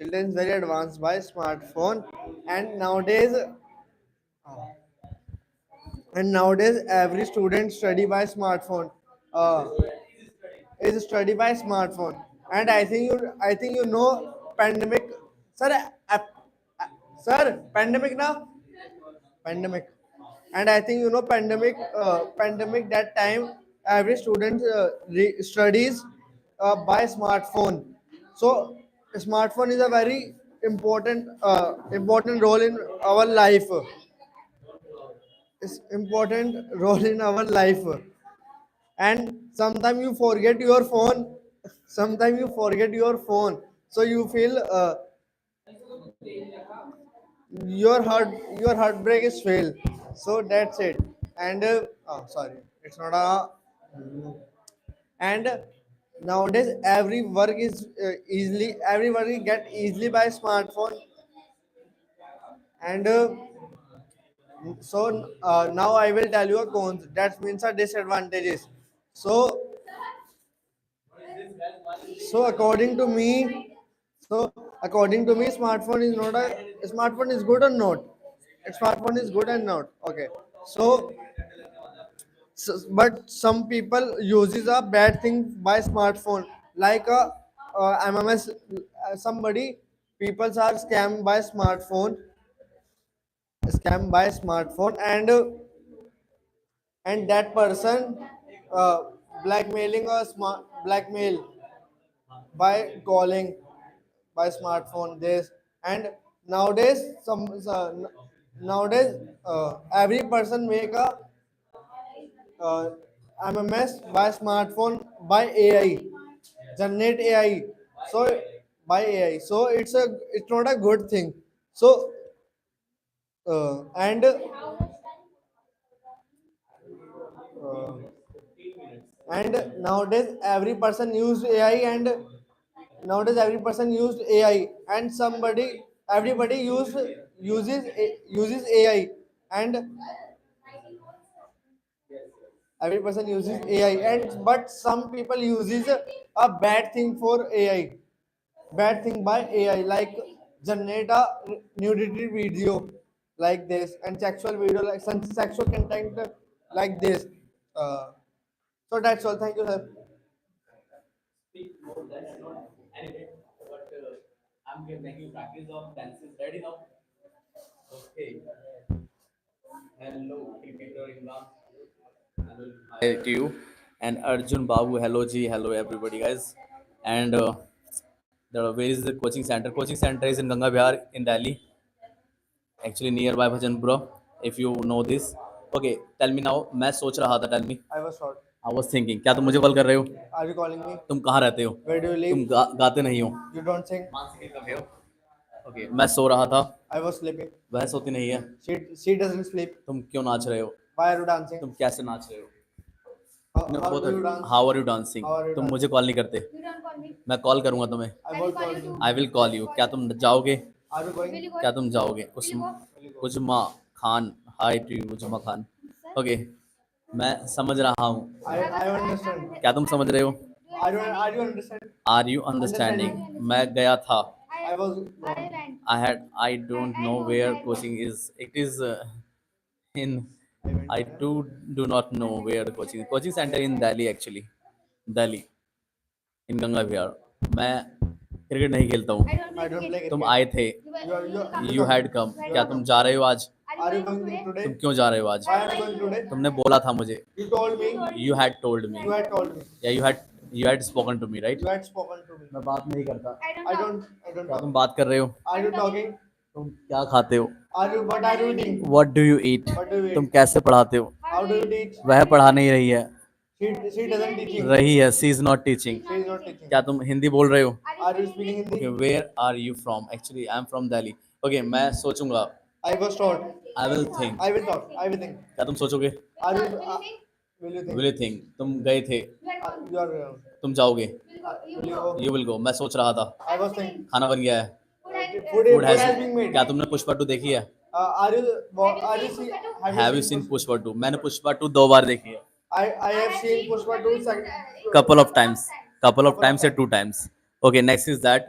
Children is very advanced by smartphone, and nowadays every student study by smartphone. uh, is study by smartphone. And I think you know pandemic, sir. Sir, pandemic now, pandemic. And I think you know pandemic, that time every student studies by smartphone. So smartphone is a very important role in our life. It's important role in our life. And sometimes you forget your phone. Sometimes you forget your phone, so you feel your heartbreak is fail. So that's it. And sorry, it's not a. And nowadays every work is every work is get easily by smartphone. And now I will tell you a cons, that means a disadvantages. So So according to me, smartphone is not a smartphone is good or not. Smartphone is good and not. Okay. So, but some people uses a bad thing by smartphone, like a MMS. Somebody people are scam by smartphone, and that person uh, blackmailing a smart blackmail by calling by smartphone this. And nowadays nowadays every person make a uh, MMS by smartphone by AI, generate AI. So by AI, so it's not a good thing. So and and nowadays every person use AI, and nowadays every person used AI, and everybody uses AI, and every person uses AI, and but some people uses a bad thing for AI, bad thing by AI, like generate a nudity video, like this, and sexual video like some sexual content like this. Uh, so that's all. Thank you, sir. Speak more, that's not anyway. But I'm making practice of dances. Ready now? Okay. Hello, cricketer Imran. Hello, hi to you. And Arjun Babu. Hello, Ji. Hello, everybody, guys. And where is the coaching center? Coaching center is in Ganga Vihar in Delhi, actually nearby Bhajanpura. If you know this. Okay, tell me now. मैं सोच रहा था. Tell me. I was short. I was thinking. क्या तुम मुझे call कर रहे हो? Are you calling me? तुम कहाँ रहते हो? Where do you live? तुम गाते नहीं हो? You don't sing. मानसिक कम हो? ओके, मैं सो रहा था. I was sleeping. वह सोती नहीं है. She doesn't sleep. तुम क्यों नाच रहे हो? Why are you dancing? तुम कैसे नाच रहे हो? How do you dance? How are you dancing? How are you तुम dancing? मुझे कॉल नहीं करते. You don't call me. मैं कॉल करूंगा तुम्हें. I will call you. I will call you. क्या तुम जाओगे? Are you going? Will you go? क्या तुम जाओगे? Uzma Khan. Hi to you Uzma Khan. Okay, मैं समझ रहा हूँ. I understand. क्या तुम समझ रहे हो? Are you understand? Are you understanding? मैं गया था. I was I ran. I don't know where coaching is. It is in. I do not know where the coaching center in Delhi actually. Delhi in Ganga Vihar. मैं cricket नहीं खेलता हूँ. I don't play तुम cricket. आए थे. You You had come. क्या तुम जा रहे हो आज? Are you going today? तुम क्यों जा रहे हो आज? Why are you going today? तुमने बोला था मुझे. You told me. You had told me. You had told me. Yeah, you had spoken to me, right? You had spoken to me. मैं बात नहीं करता. I don't क्या talk. तुम बात कर रहे हो? Are you talking? तुम क्या खाते हो? What are you eating? What do you eat? What do you eat? तुम कैसे पढ़ाते हो? How do you teach? वह पढ़ा नहीं रही है. She doesn't teaching. रही है. She is not teaching. She is not teaching. क्या तुम हिंदी बोल रहे हो? Are you speaking Hindi? Okay, where are you from? Actually, I'm from Delhi. Okay, मैं सोचूंगा. I was told. I will think. I will talk. I will think. क्या तुम सोचोगे? Are you? Will you think? Will you think? तुम गए थे. You are. तुम जाओगे. Will you go? You will go. मैं सोच रहा था. I was thinking. खाना बन गया है. Food Food has has been made. क्या तुमने पुष्पा 2 देखी है? Are you see? Have you seen Pushpa 2? मैंने पुष्पा 2 2 बार देखी है. I have seen Pushpa 2 Couple of times. Couple of times या 2 times. Okay, next is that.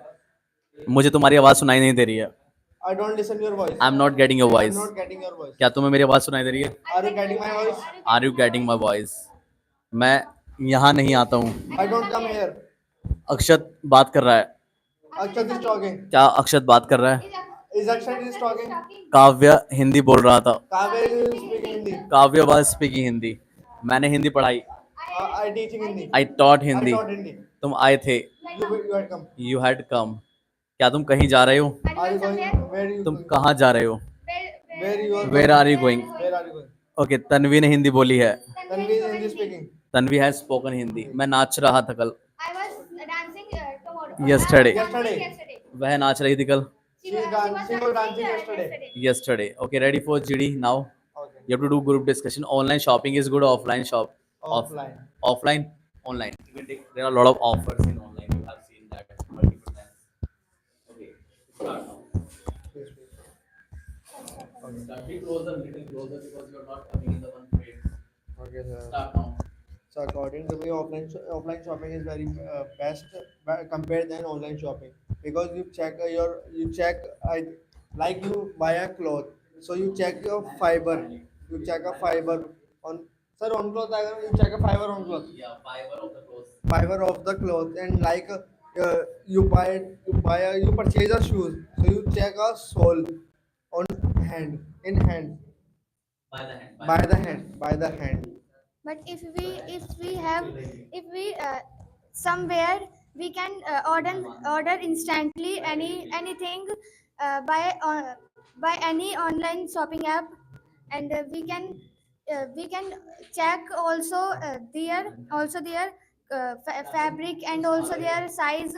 मुझे तुम्हारी आवाज़ सुनाई नहीं दे रही है. I don't listen your voice. I'm not getting your I'm voice. not getting your voice. क्या तुम्हें मेरी आवाज़ सुनाई दे रही है? Are you getting my voice? Are you getting my voice? मैं यहाँ नहीं आता हूँ. I don't come here. अक्षत बात कर रहा है. Akshat is talking. क्या अक्षत बात कर रहा है? Is Akshat is talking? काव्य हिंदी बोल रहा था. Kavya is speaking Hindi. काव्य वाज स्पीकिंग हिंदी. मैंने हिंदी पढ़ाई. I teaching Hindi. I taught I Hindi. taught Hindi. तुम आए थे. You had come. You had come. क्या तुम कहीं जा रहे हो? Are you going? Where are you तुम going? कहाँ जा रहे हो? Where you are where are you going? Where are you going? Okay, Tanvi ने हिंदी बोली है. Tanvi is Hindi speaking. Tanvi has spoken Hindi. मैं नाच रहा था कल. I was dancing tomorrow. Yesterday. Yesterday. वह नाच रही थी कल. She was dancing yesterday. Yesterday. Okay, ready for GD now? Okay. You have to do group discussion. Online shopping is good. Offline shop. Offline. Offline. Online. There are a lot of offers in online. You have seen that multiple times. Okay. Start now. Please, please. Start. Be closer, little closer because you are not coming in the one frame. Okay, sir. Start now. So according to me, offline shopping is very best compared than online shopping because you check like you buy a cloth, so you check your fiber, you check a fiber on sir on cloth you check a fiber on cloth, Yeah, fiber of the clothes. fiber of the cloth, and like you purchase a shoes, so you check a sole on hand in hand By the hand. by the hand. But if we somewhere we can order instantly anything by any online shopping app, and we can check also their fabric and also their size.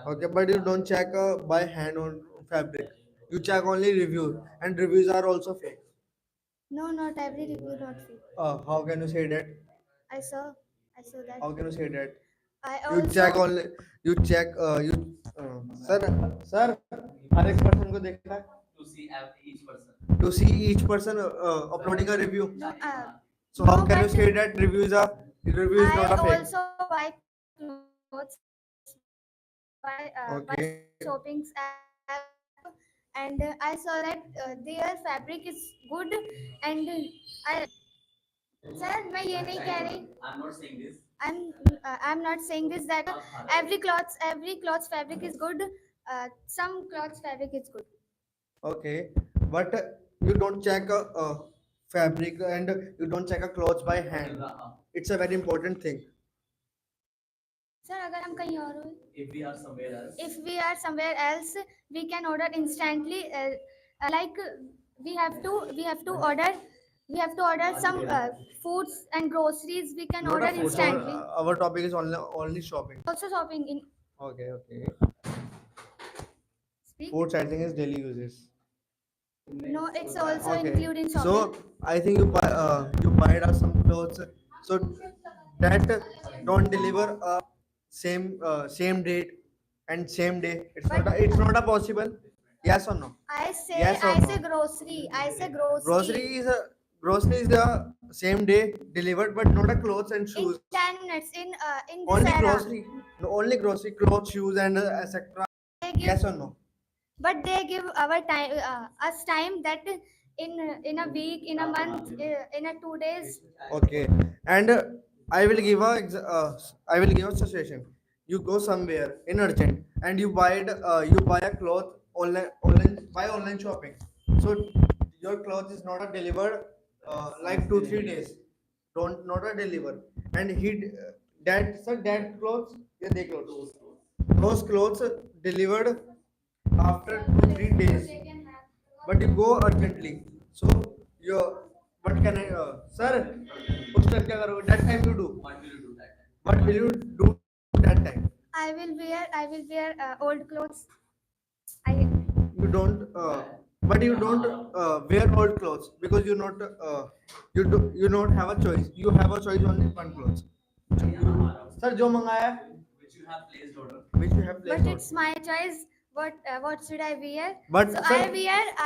Okay, but you don't check by hand on fabric. You check only reviews, and reviews are also fake. No, not every review not fake. How can you say that? I saw I saw that. How can you say that? I You check also only. You check. Sir, हर एक person को देखना है. To see each person. To see each person uploading a review. no, So how no, can you but say that review is not a I fake? also buy clothes by Okay. shopping app, and I saw that their fabric is good, and I sir, मैं ये नहीं कह रही. I'm not saying this. I'm not saying this that every cloth's fabric is good. Some cloth's fabric is good. Okay, but you don't check a fabric and you don't check a clothes by hand. It's a very important thing. Sir, अगर हम कहीं और हो, If we are somewhere else, if we are somewhere else, we can order instantly. Like we have to order some foods and groceries. We can Not order a food. So instantly. our topic is only shopping. Also shopping in Okay, okay. speak. Foods I think is daily uses. No, it's also Okay. including So shopping. I think you buy some clothes. So that don't deliver same date and same day. It's not a possible. Yes or no? Yes or I no? say grocery. I say grocery. Grocery is the same day delivered, but not a clothes and In shoes. 10 minutes in this Only era. grocery, no, only grocery, clothes, shoes, and etc. They give, Yes or no? but they give our time us time that in a week, in a month, in a 2 days. Okay, and I will give I will give a suggestion. You go somewhere in urgent and you buy a cloth online shopping. So your cloth is not a delivered like 2 3 days. Don't not a deliver. And that clothes, yeah, they clothes. Those clothes delivered after 2 3 days, but you go urgently. So you what can I sir उस time क्या करोगे? That time you do. what will you do that? What will you do that time? I will wear old clothes. I You don't but you don't wear old clothes because you don't have a choice. You have a choice only one clothes. Sir जो मंगाया Which you have placed order. which you have placed but order. it's my choice. What should I wear? But So sir,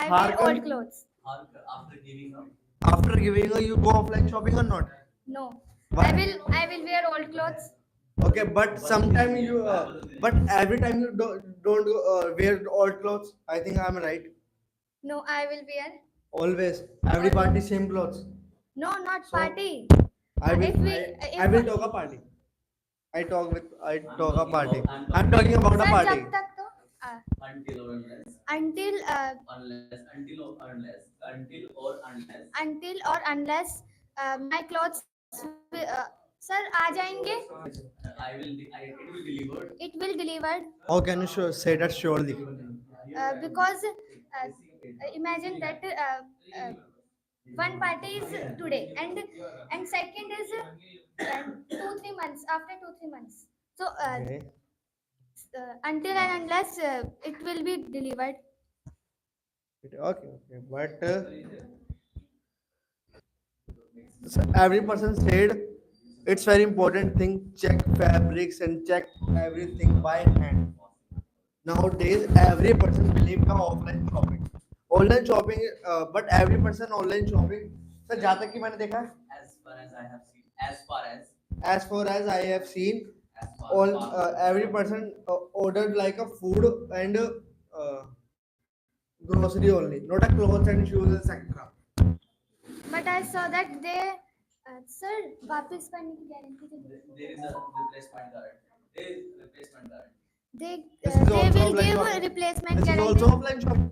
I how wear come- old clothes. After giving up, after giving her, you go offline shopping or not? No, Why? I will wear old clothes. Okay, but sometime but every time you don't wear old clothes. I think I'm right. No, I will wear. Always, every party same clothes. No, not So, party. I will If we I will talk a party. I talk a party. I'm talking about a sir party. जब तक तो until or unless, until until or unless, until or unless my clothes sir आ जाएंगे. it will deliver. It will delivered How can you say that surely? because imagine that one party is today and second is 2 3 months after 2 3 months. So Okay. until and unless it will be delivered. Okay. But so every person said it's very important thing. Check fabrics and check everything by hand. Nowadays, every person believe the offline shopping. Online shopping, but every person online shopping. Sir जहाँ तक कि मैंने देखा है, As far as I have seen, as far as I have seen, as far all as every person ordered like a food and grocery only, not a clothes and shoes etc. But I saw that they sir वापस करने की guarantee तो there is a replacement guard. There is replacement guard. they This is they also will offline give shopping. replacement This is guarantee. also offline shopping.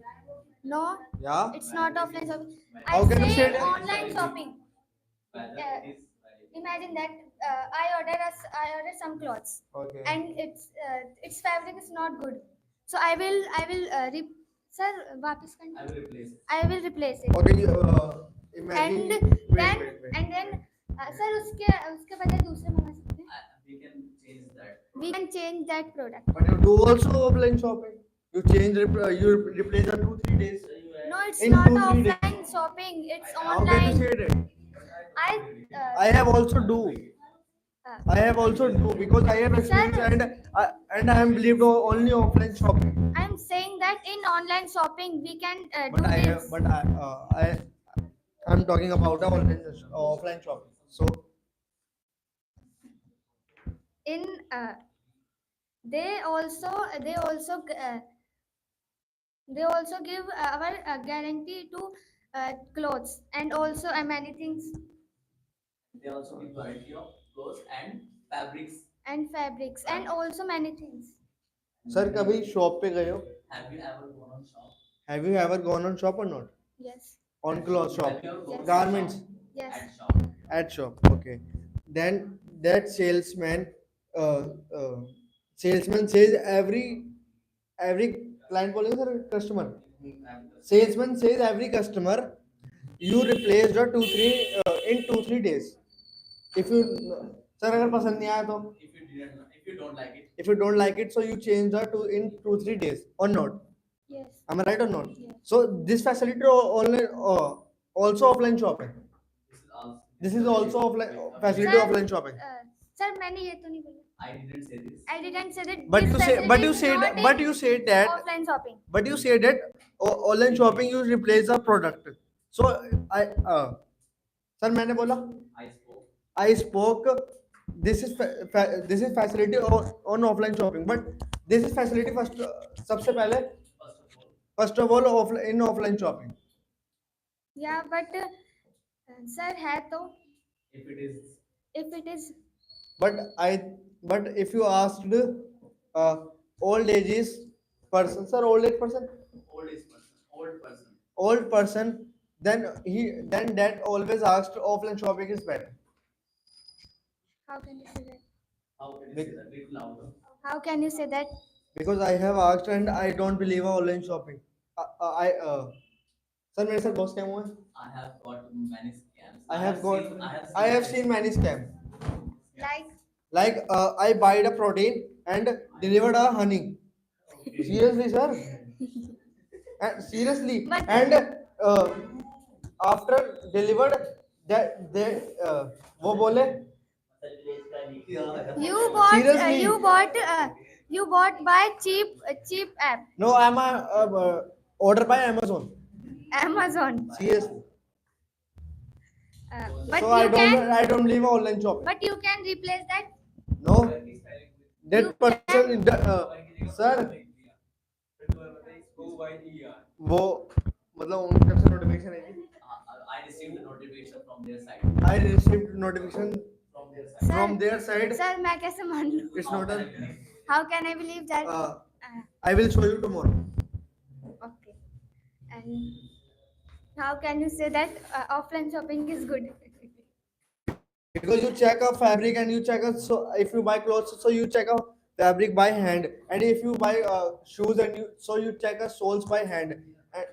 No, Yeah. it's not offline shopping. How can you I say say that? online shopping. Whether Uh, it is valid. Imagine that I order some clothes Okay. and its fabric is not good. So I will sir वापस I करने. will replace it. I will replace it. Okay. Imagine. And then Wait. and then sir उसके बजाय दूसरे मंगा सकते हैं. We can change that. We can change that product. But you do also offline shopping. You you replace the 2 3 days. No, it's In not 2 3 days. offline shopping. It's How can you online. say that? I I have also do. I have also do because I have experience and I am believed only offline shopping. I'm saying that in online shopping we can do But this. I'm talking about the offline shopping. So In they also They also give our guarantee to clothes and also many things They also give variety of clothes and fabrics. and fabrics and also many things. Sir कभी shop पे गए हो? Have you ever gone on shop? Have you ever gone on shop or not? Yes. On clothes shop, Have you ever gone Yes. to garments shop? Yes. At shop. at shop. Okay, then that uh, uh, salesman says every client बोलेंगे sir customer. Salesman says every customer you replaced or 2 3 in 2 3 days. If you sir अगर पसंद नहीं आया तो If you don't like it, if you don't like it so you change the to in 2 3 days or not. Yes. Am I right or not? Yes. So this facility online also offline shopping. This is also offline facility Sir, offline shopping. sir, मैंने ये तो नहीं बोला. I didn't say this. I didn't say that. But this you say facility but you is said not but in you said that offline shopping. but you said that online shopping you replace the product. So I sir मैंने बोला I spoke. I spoke this is facility on offline shopping but this is facility first सबसे पहले First of all, in offline shopping. Yeah, but sir है तो if it is if it is But but if you asked uh, old ages person, sir, old age person, old person, then that always asked offline shopping is better. how can you say that? how can you say that little louder? How can you say that? Because I have asked and I don't believe online shopping. Sir, मेरे साथ बहुत scam हुआ है. I have got many scams. I have got seen, I have seen many scam. Like Like I buy a protein and delivered a honey. Seriously, sir. And seriously, But- and after delivered that they वो बोले you bought Seriously? you bought by cheap app no I'm a order by Amazon. Amazon. Seriously. But So you can I don't believe online shopping. but you can replace that. No, that You person sir वो मतलब उनकी तरफ से notification है कि I received a notification from their side. I received notification From their side. from their side. Sir, मैं कैसे मान लूं? It's not a How can I believe that? I will show you tomorrow. Okay. And how can you say that offline shopping is good? Because you check a fabric and you check a so if you buy clothes so you check a fabric by hand and if you buy shoes and you check a soles by hand and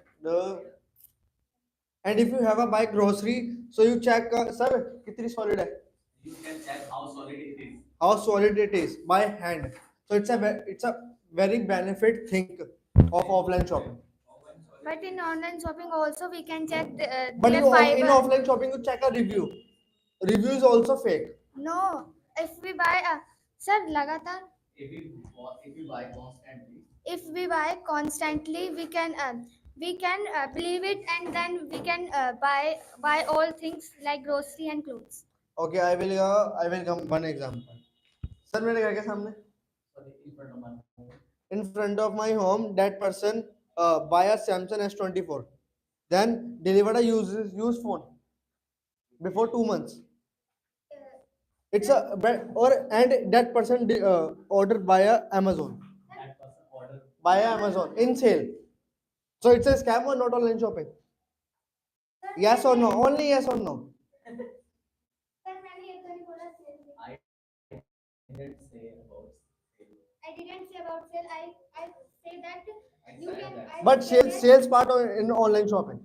and if you have a buy grocery so you check sir kitni solid hai, You can check how solid it is. how solid it is by hand. So it's a very benefit thing of offline shopping. But in online shopping also we can check But their you fiber. in offline shopping you check a review. Review is also fake. No, if we buy sir लगातार If you buy constantly, if we buy constantly we can believe it and then we can buy all things like grocery and clothes. Okay, I will come one example. Sir, मेरे घर के सामने sorry, in front of my home, in front of my home that person buy a Samsung S24 then delivered a used phone before 2 months. It's a or and that person ordered via Amazon that person ordered. via Amazon in sale. So it's a scam or not online shopping? Yes or no? Only yes or no? I didn't say about sale. I didn't say about sale. I say that you said can. that. I But say that- sales part in online shopping.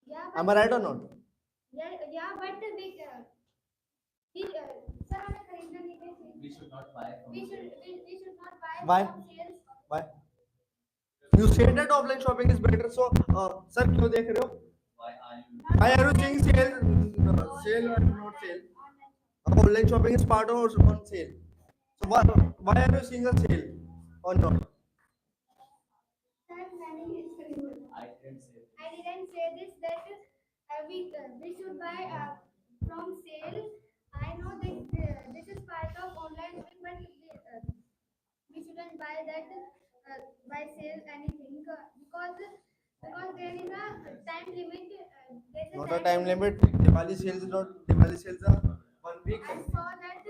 Yeah, Am I right or not? yeah, but we sir हमें खरीदना नहीं चाहिए. We should not buy from We sale. should not buy Why? from sales. Why? You said that offline shopping is better. So, sir, क्यों देख रहे हो? Why are you? Why are you saying sale or not sale? Online shopping is part of on sale. So why are you seeing a sale or not? Sir, मैंने ये बोला. I didn't say. I didn't say this that we should buy from sale. I know that this is part of online shopping, but we shouldn't buy that by sale anything because there is a time limit. There's a Not a time time limit. limit. Diwali sales are 1 week. I saw that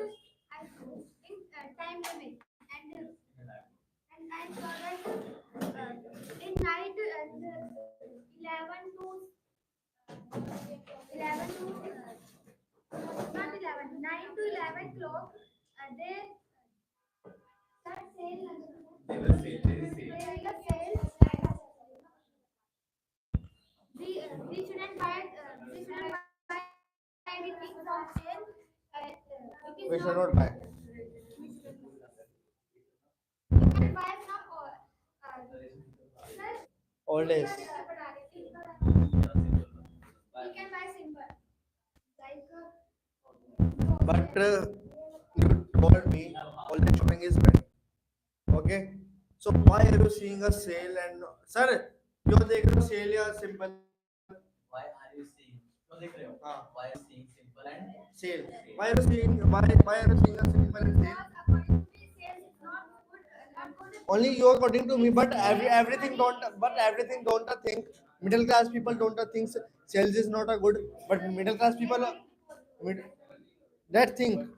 I in time limit and I saw that in night 11 to not 11 9 to 11 o'clock they start sale. There is a sale. We shouldn't buy anything from sale. It is not We should not buy. you can buy from sir, All days. you can buy simple like But you told me online shopping is better. Okay. So why are you seeing a sale and sir, you देख रहे हो sale या simple? Why are you seeing? क्यों देख रहे हो? हाँ. Why are you seeing simple and Sale. Why are you seeing a simple and sale? because according to me sales is not good. Only you according to me, but everything don't think middle class people don't think sales is not a good, but middle class people mid, that think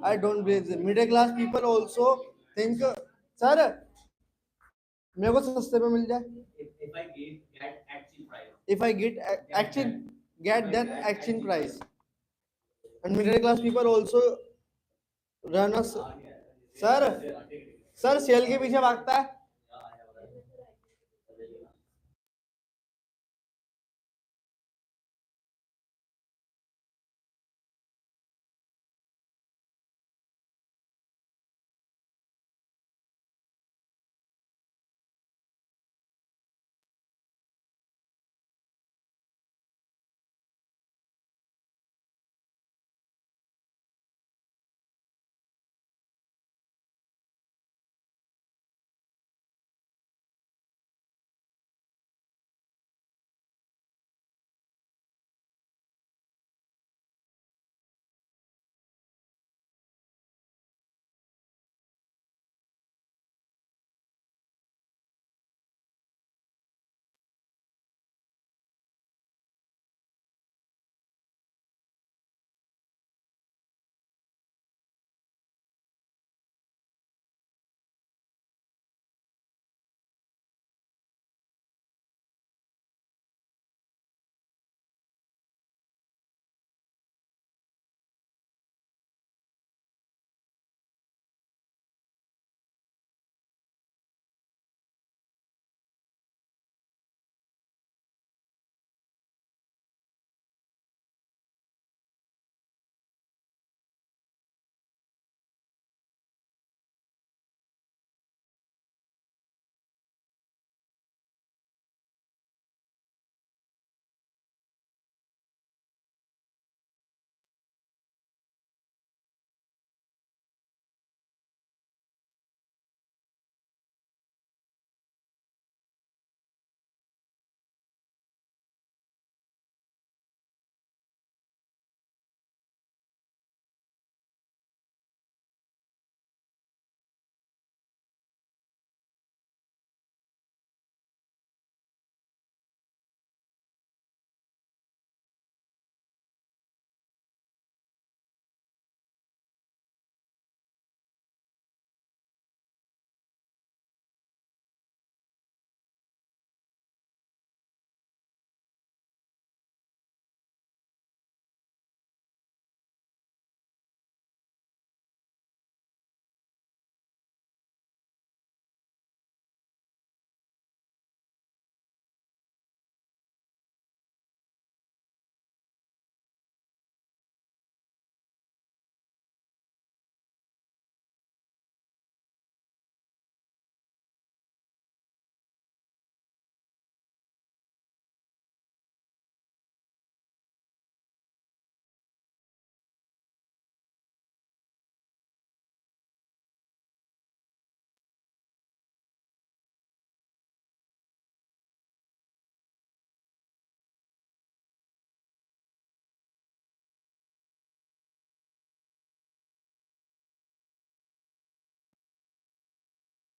I don't believe it. Middle class people also think sir मेरे को सस्ते में मिल जाए if I get at cheap price. if I get that action price and middle class people also run a sir sir sale के पीछे भागता है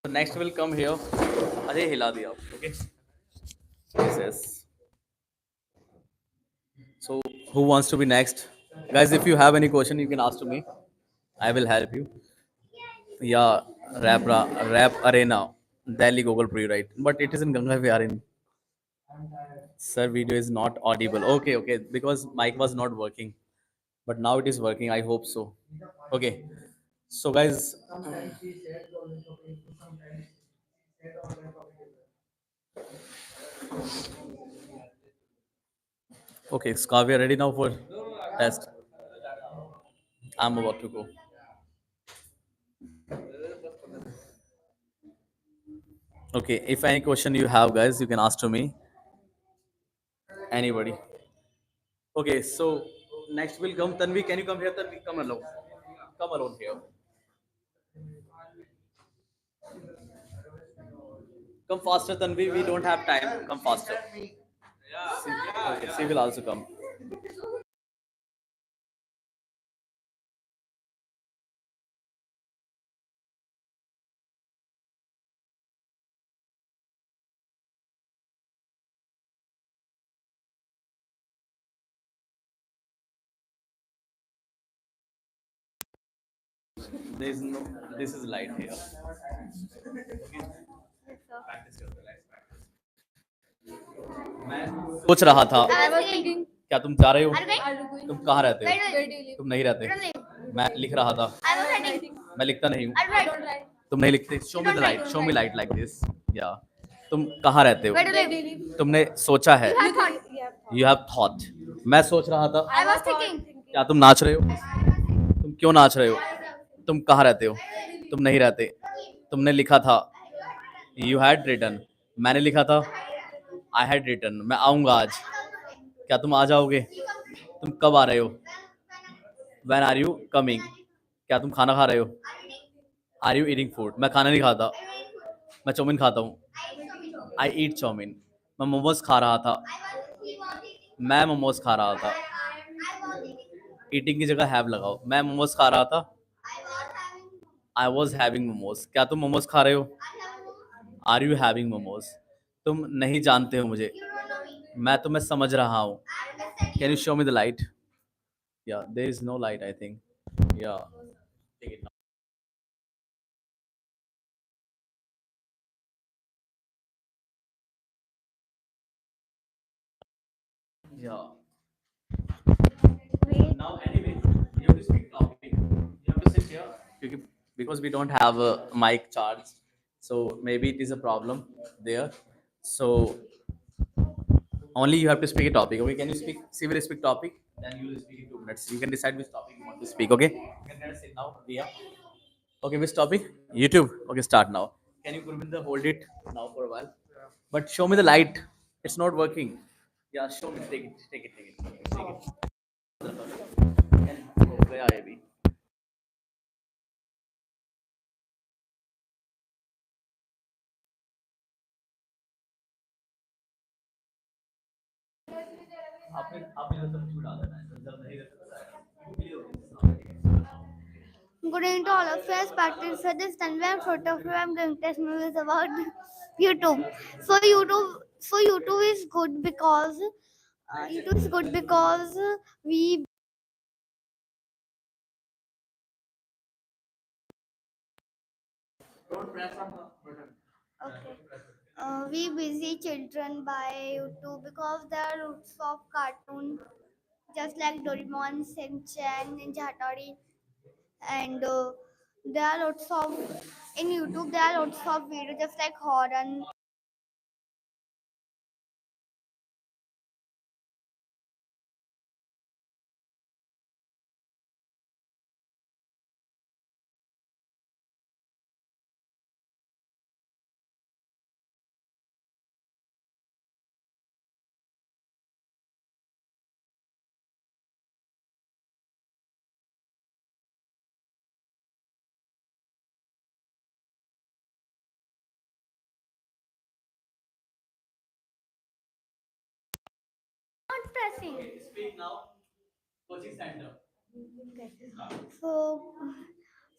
So next will come here. अरे हिला दिया. Okay. Yes, yes. So who wants to be next? Guys, if you have any question, you can ask to me. I will help you. Yeah, rap arena, Delhi Google Pre right, but it is in Ganga Vihar in. Sir, video is not audible. Okay, okay, because mic was not working, but now it is working. I hope so. Okay, so guys, okay, Ska, we are ready now for test. I'm about to go. Okay, if any question you have, guys, you can ask to me. Anybody. Okay, so next will come Tanvi. Can you come here, Tanvi? Come alone. Come alone here. Come faster, Tanvi. We don't have time. Come faster. Okay, she will also come. There is no. This is light here. मैं सोच रहा था क्या तुम जा रहे हो तुम कहाँ रहते हो तुम नहीं रहते मैं लिख रहा था मैं लिखता नहीं हूँ तुम नहीं लिखते show me the light show me light like this या तुम कहाँ रहते हो तुमने सोचा है यू हैव थॉट मैं सोच रहा था क्या तुम नाच रहे हो तुम क्यों नाच रहे हो तुम कहाँ रहते हो तुम नहीं रहते तुमने लिखा था यू हैड रिटन मैंने लिखा था आई हैड रिटन मैं आऊँगा आज क्या तुम आ जाओगे तुम कब आ रहे हो वैन आर यू कमिंग क्या तुम खाना खा रहे हो आर यू ईटिंग फूड मैं खाना नहीं खाता मैं चाउमीन खाता हूँ आई ईट चाउमीन मैं मोमोज खा रहा था मैं मोमोज खा रहा था ईटिंग की जगह हैव लगाओ मैं मोमोज खा रहा था आई वॉज हैविंग मोमोज क्या तुम मोमोज खा रहे हो आर यू हैविंग मोमोज तुम नहीं जानते हो मुझे मैं तुम्हें समझ रहा हूँ can you show me the light या there is no light I think या टेक इट या now anyway you have to speak loudly you have to sit here क्योंकि because we don't have a mic charge so maybe it is a problem there so only you have to speak a topic okay can you speak see will speak topic then you will speak in 2 minutes you can decide which topic you want to speak okay you can let us sit now Ria. Okay which topic YouTube okay start now can you Gurvinder hold it now for a while but show me the light it's not working yeah show me take it हो गया ये भी आपने इधर सब कुछ डाल देना है जब नहीं Good evening to all of you. As practice for this Tanvi and photo of you, I'm going to test movies about YouTube. So YouTube is good because we okay. We busy children by YouTube because there are lots of cartoon just like Doraemon, Shinchan, Ninja Hattori, and there are lots of in YouTube. There are lots of videos just like horror. Not pressing. speak now coaching center So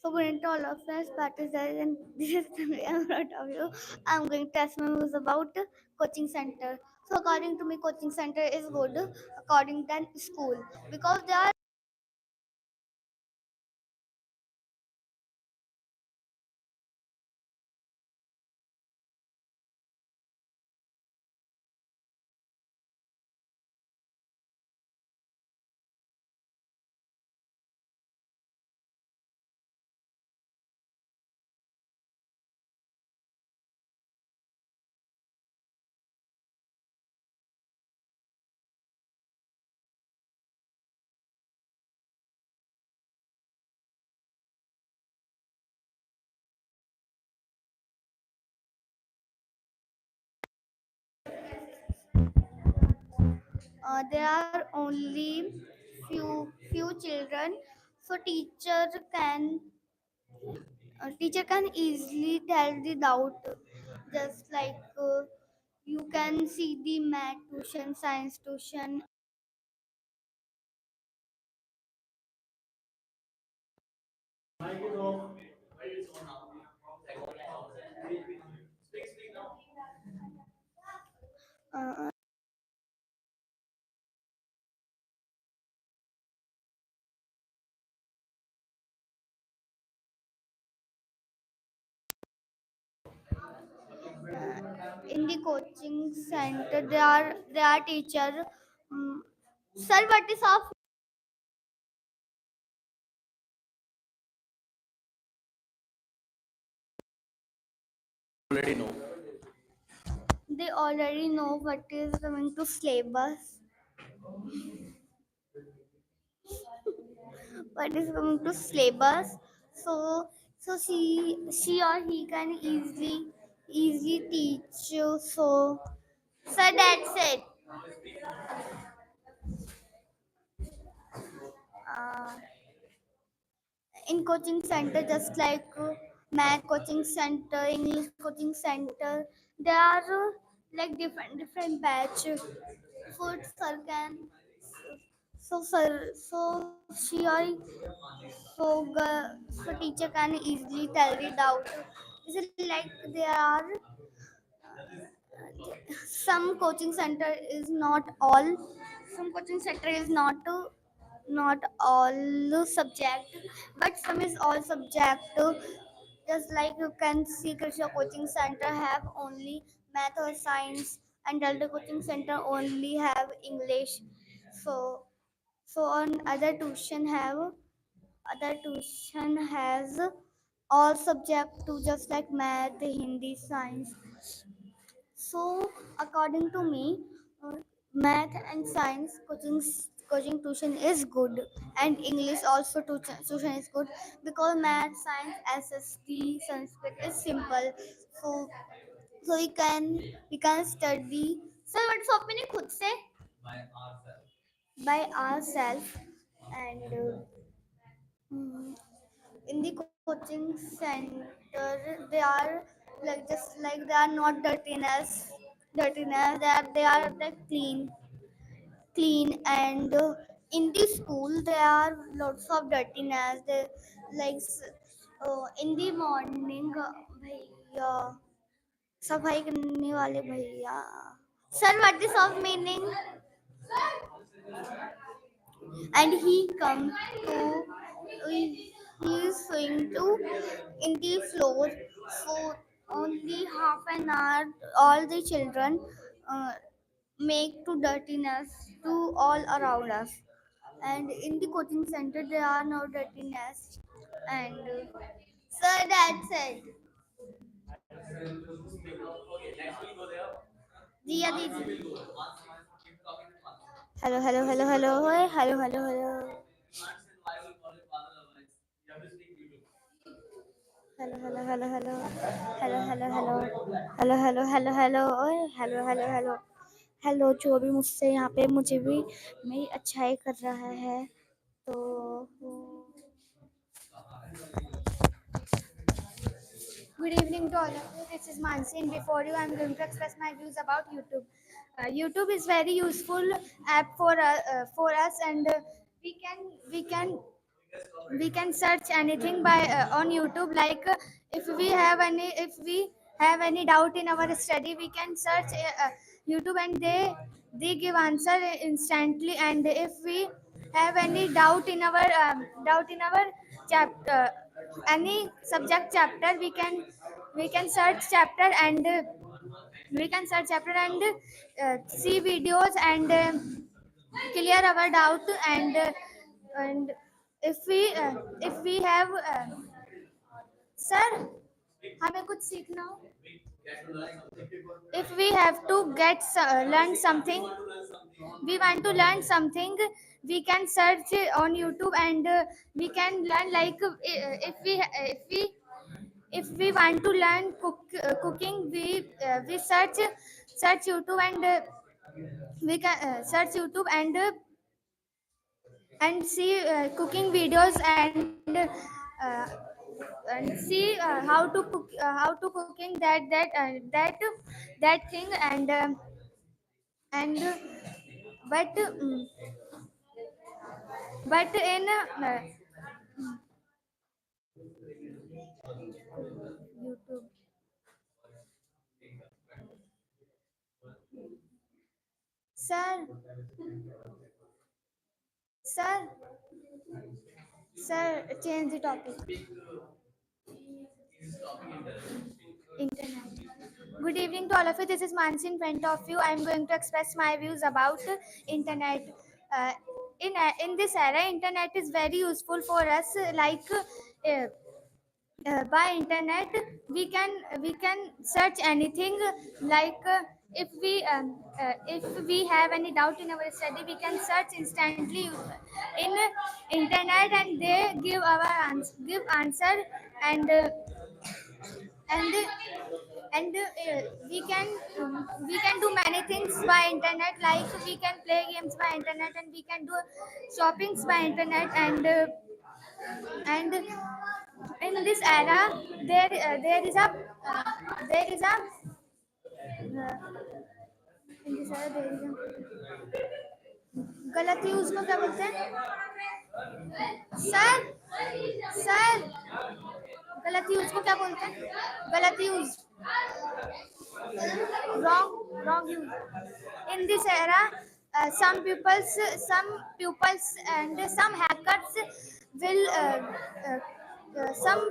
So good evening to all of us participants, and this is Tanvi. I'm proud of you. I'm going to ask my views about coaching center. So according to me, coaching center is good according than school because there are only few children, so teacher can easily tell the doubt, just like you can see the math tuition, science tuition. Uh, in the coaching center, there are teacher. Um, Sir, what is of? Already know. They already know what is coming to syllabus. What is coming to syllabus. So she or he can easily teach you. So that's it. Uh, in coaching center, just like math coaching center, English coaching center, there are like different batch. So sir can so she or so teacher can easily tell the doubt. Is it like there are some coaching center is not all, some coaching center is not all subject, but some is all subject. Just like you can see Krishna coaching center have only math or science, and Delta coaching center only have English. So on other tuition has all subject to, just like math, Hindi, science. So, according to me, uh, math and science coaching tuition is good, and English also tuition is good because math, science, SST, Sanskrit is simple. So, so we can study. Sir, what's opening खुद से by ourselves, and in the coaching center they are like, just like they are not dirtiness, they are like clean, and in the school there are lots of dirtiness. They like in the morning भैया सफाई करने वाले भैया. Sir, what is of meaning? And he come to he is going to in the floor. So only half an hour all the children uh, make to dirtiness to all around us, and in the coaching center there are no dirtiness, and so that's it. Diya didi. Hello. Hello ओए hello hello. जो भी मुझसे यहाँ पे मुझे भी मेरी अच्छाई कर रहा है, तो good evening to all of you. This is Mansi, and before you, I'm going to express my views about YouTube. YouTube is very useful app for us, and we can we can search anything by on YouTube. Like if we have any doubt in our study, we can search YouTube, and they give answer instantly. And if we have any doubt in our chapter, any subject chapter, we can search chapter, and see videos, and clear our doubt. And if we have sir, हमें कुछ सीखना हो, if we have to learn something, we want to learn something, we can search on YouTube, and we can learn. Like if we want to learn cooking, we search YouTube, and we can search YouTube, and see cooking videos, and see how to cooking that thing. And but but in YouTube, sir, sir, sir, change the topic. Internet. Good evening to all of you. This is Mansi in front of you. I am going to express my views about internet. Uh, in this era, internet is very useful for us. Uh, by internet, we can search anything. Like if we have any doubt in our study, we can search instantly in internet, and they give answer. And and uh, and uh, we can do many things by internet. Like we can play games by internet, and we can do shoppings by internet. And in this era, there is a in this era there is a गलत use को क्या बोलते हैं sir sir गलत use को क्या बोलते हैं गलत use wrong use. In this era, some pupils and some hackers will some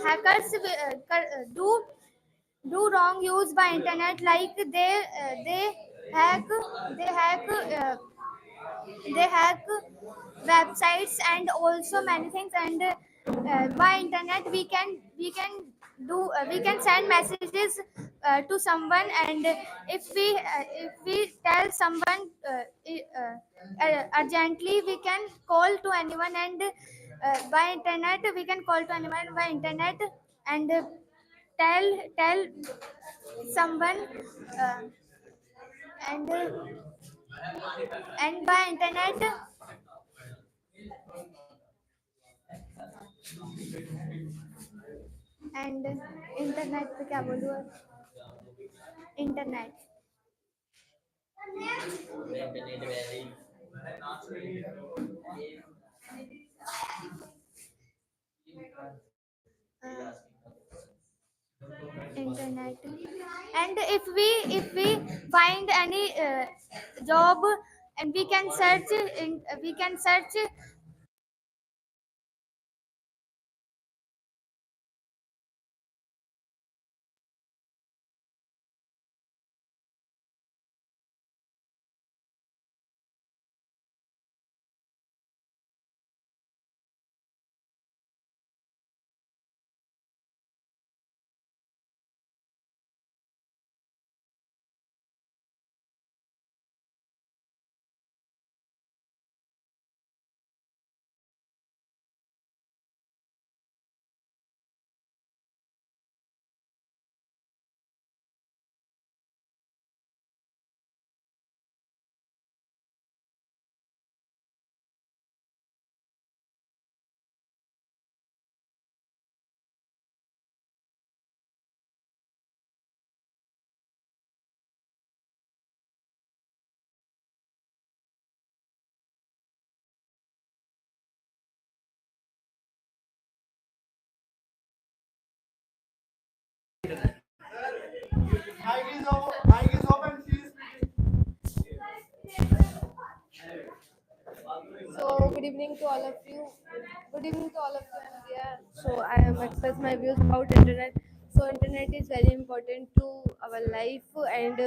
hackers will, do wrong use by internet. Like hack they hack they hack websites and also many things. And by internet, we can send messages to someone. And if we tell someone urgently, we can call to anyone. And by internet, we can call to anyone by internet, and tell someone. uh, and and by internet, and internet पे क्या बोलूँ internet internet. And if we find any job, and we can search So good evening to all of you. Good evening to all of you. I'm here. So I am express my views about internet. So internet is very important to our life, and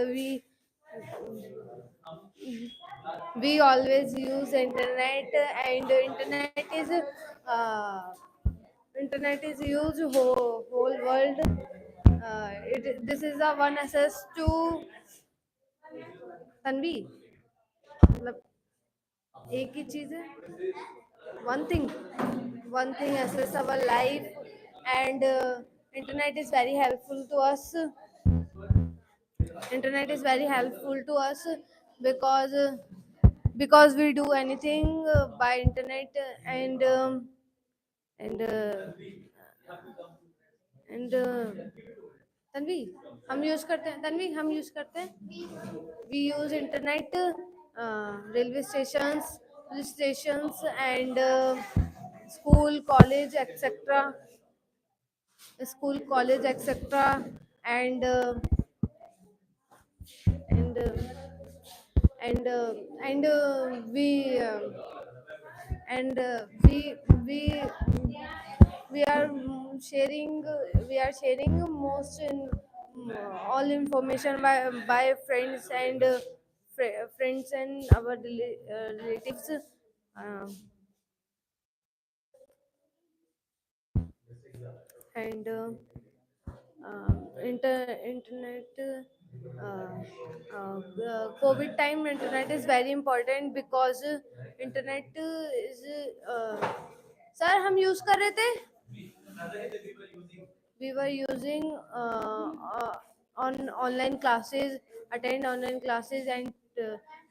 we always use internet, and uh, internet is used whole world. This is the one access to Tanvi मतलब एक ही चीज है one thing one thing access our life, and internet is very helpful to us. Internet is very helpful to us because because we do anything by internet, and and Tanvi हम use करते हैं तन्वी हम use करते हैं we use internet railway stations and school college etcetera and and and and and we we are sharing most in all information by friends and friends and our relatives, and internet covid time internet is very important because internet is sir हम use कर रहे थे we were using on online classes, attend online classes, and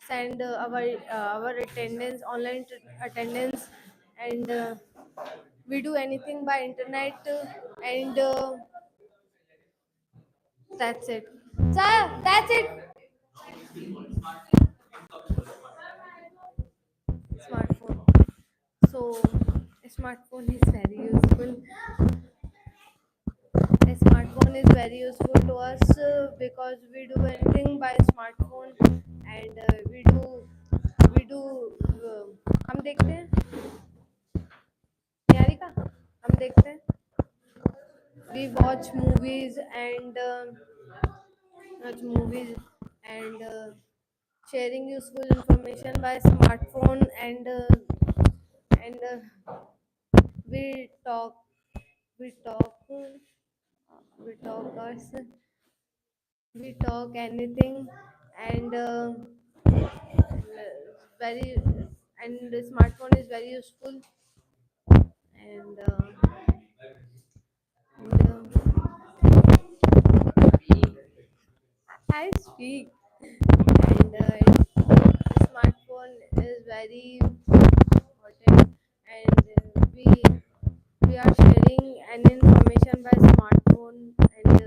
send our attendance online attendance, and we do anything by internet, and that's it. Sir, that's it. Smartphone. So a smartphone is very useful. A smartphone is very useful to us because we do anything by smartphone, and we do हम देखते हैं निहारिका हम देखते हैं we watch movies and sharing useful information by smartphone, and we talk we talk we talk us we talk anything, and very and the smartphone is very useful, and and I speak, and smartphone is very important, and we are sharing any information by smartphone, and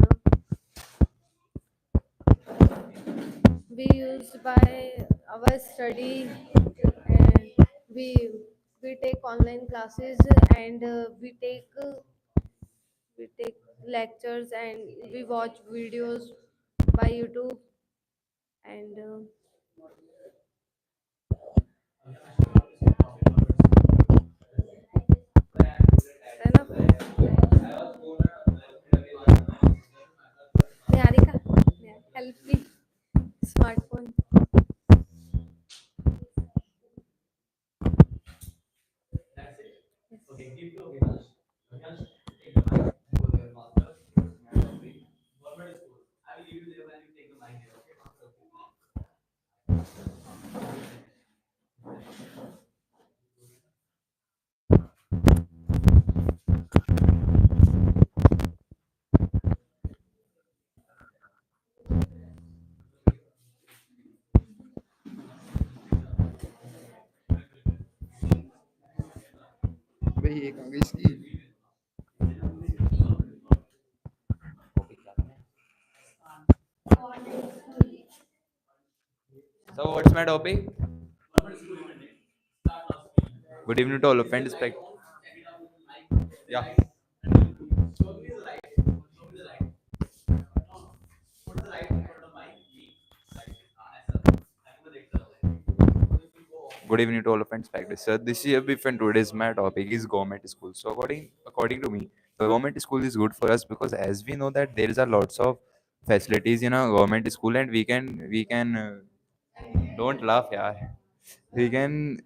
we use by our study, and we take online classes, and we take lectures, and we watch videos by YouTube, and enough. Niharika, help me. Smartphone. भाई ये कहाँ गई इसकी So what's my topic? Good evening to all of and respect. Yeah. Good evening to all of friends. Practice. Sir, this year before today's my topic is government school. So according to me, the government school is good for us because as we know that there is a lots of facilities in a government school, and we can don't laugh, yeah. We can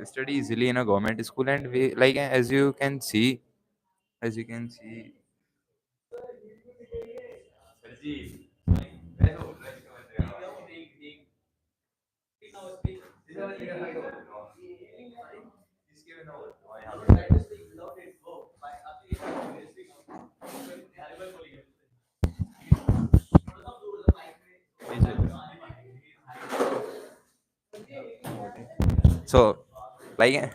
study easily in a government school, and we like as you can see. So, like,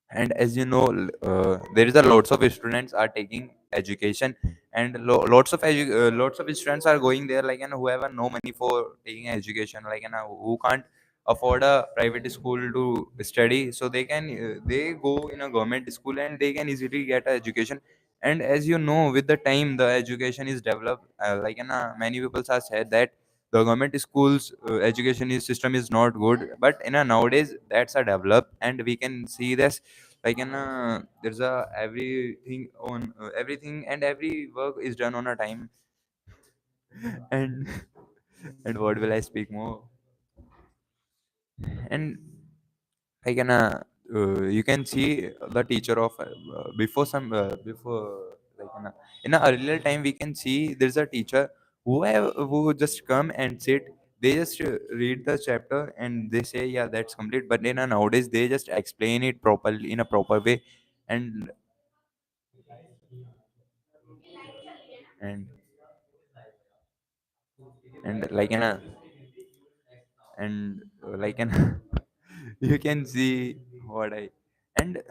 and as you know, there is a lots of students are taking education, and lots of students are going there, like, and who have no money for taking education, like, and who can't afford a private school to study, so they go in a government school and they can easily get a education. And as you know, with the time the education is developed, like, and many people have said that the government schools system is not good, but in a nowadays that's a develop, and we can see this, like, in there's a everything and every work is done on a time. And and what will I speak more? And like, you can see the teacher of before, like, in a earlier time we can see there's a teacher who just come and sit. They just read the chapter and they say, yeah, that's complete. But in a nowadays they just explain it properly in a proper way. And and like, like, you can see what I and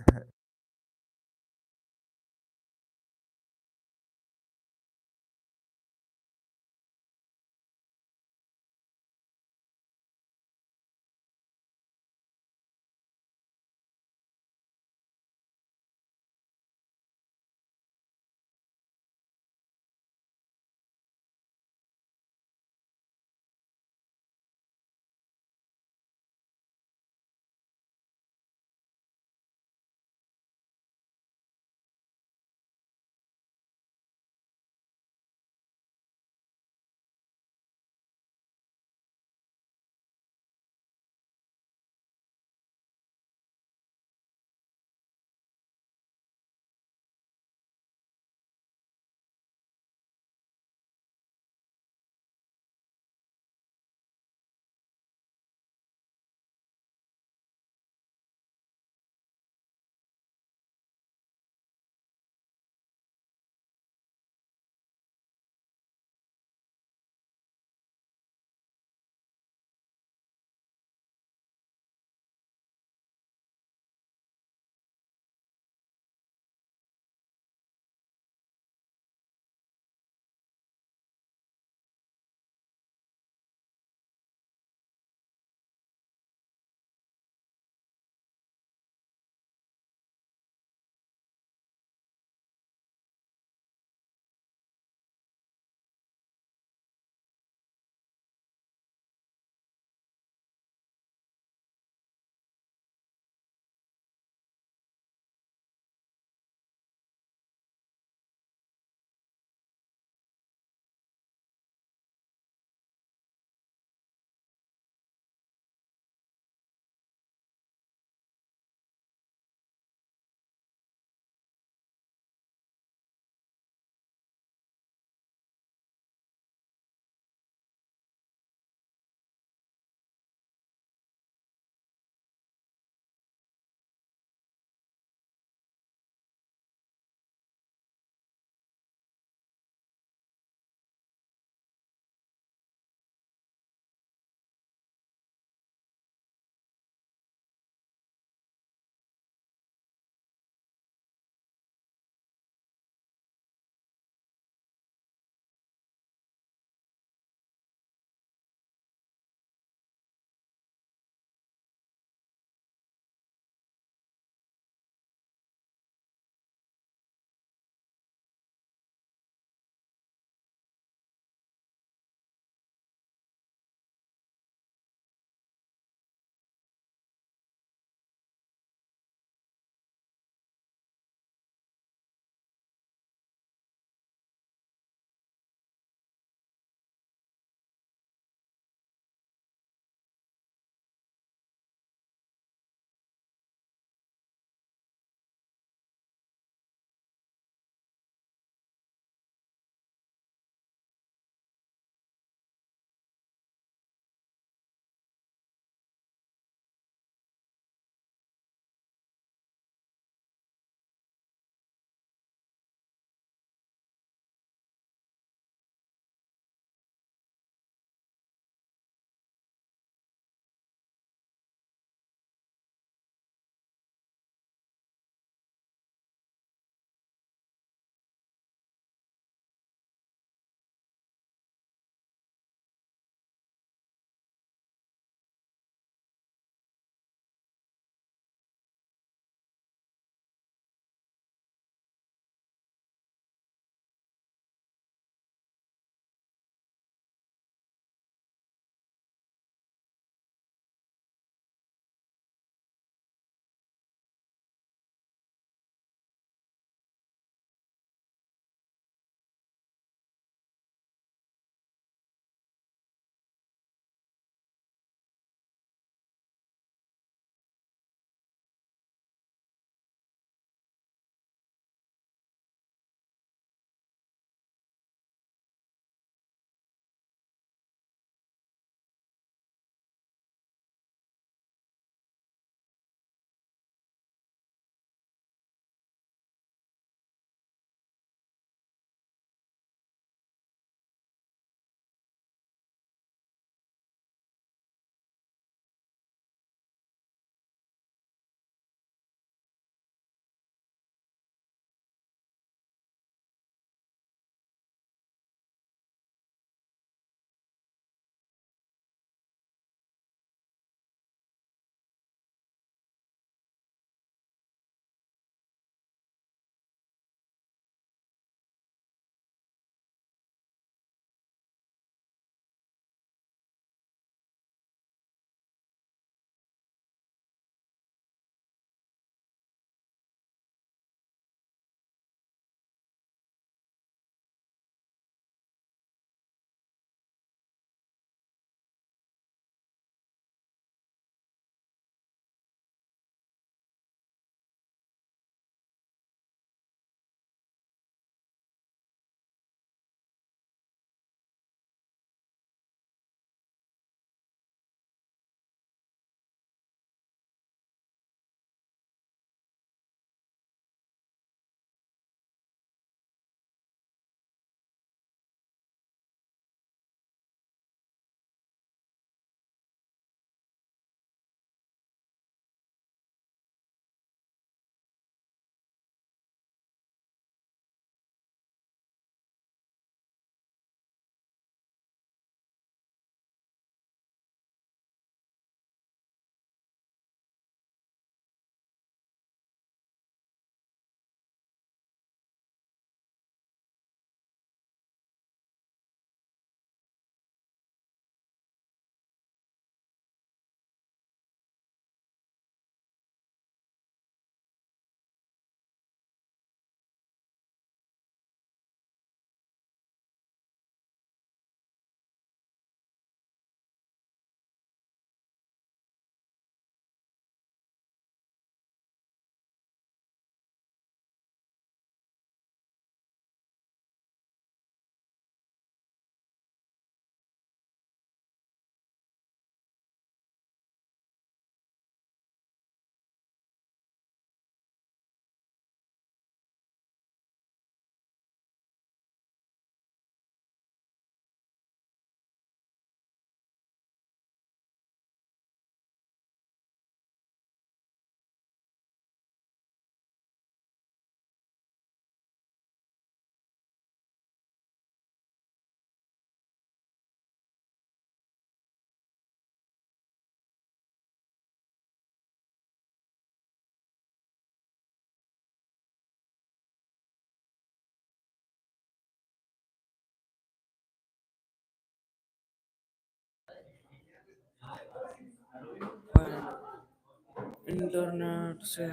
internet से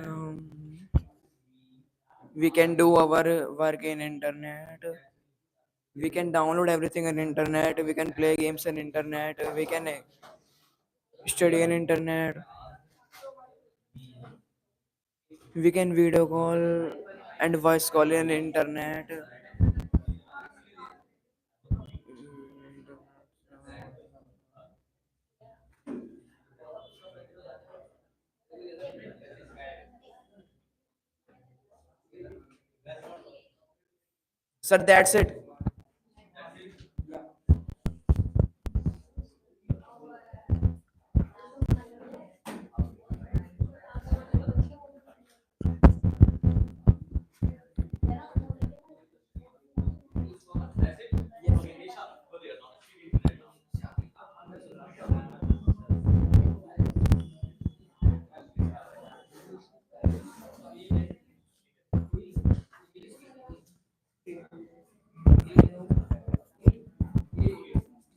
we can do our work in internet. We can download everything on internet. We can play games on internet. We can study on internet. We can video call and voice call on internet. Sir, that's it.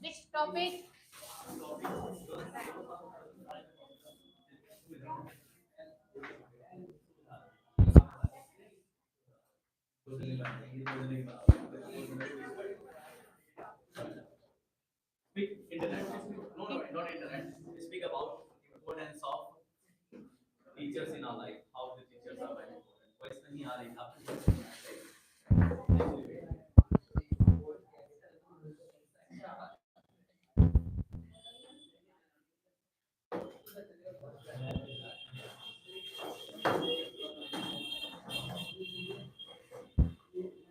Which topic? Speak internet. No, no, not internet. Speak about importance of teachers in our life. How the teachers are very important. Voice नहीं आ रही आपको?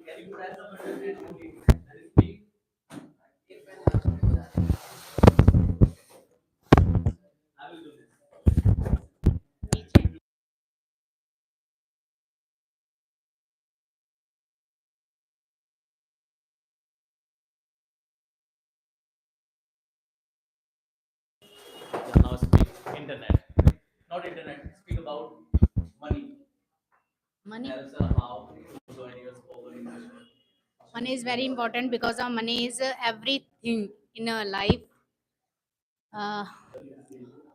Can you press the button and speak? I will do this. Yeah, now speak internet. Not internet. Speak about money. Money. Tell sir how to join your spoken English. Money is very important because money is everything in our life. Uh,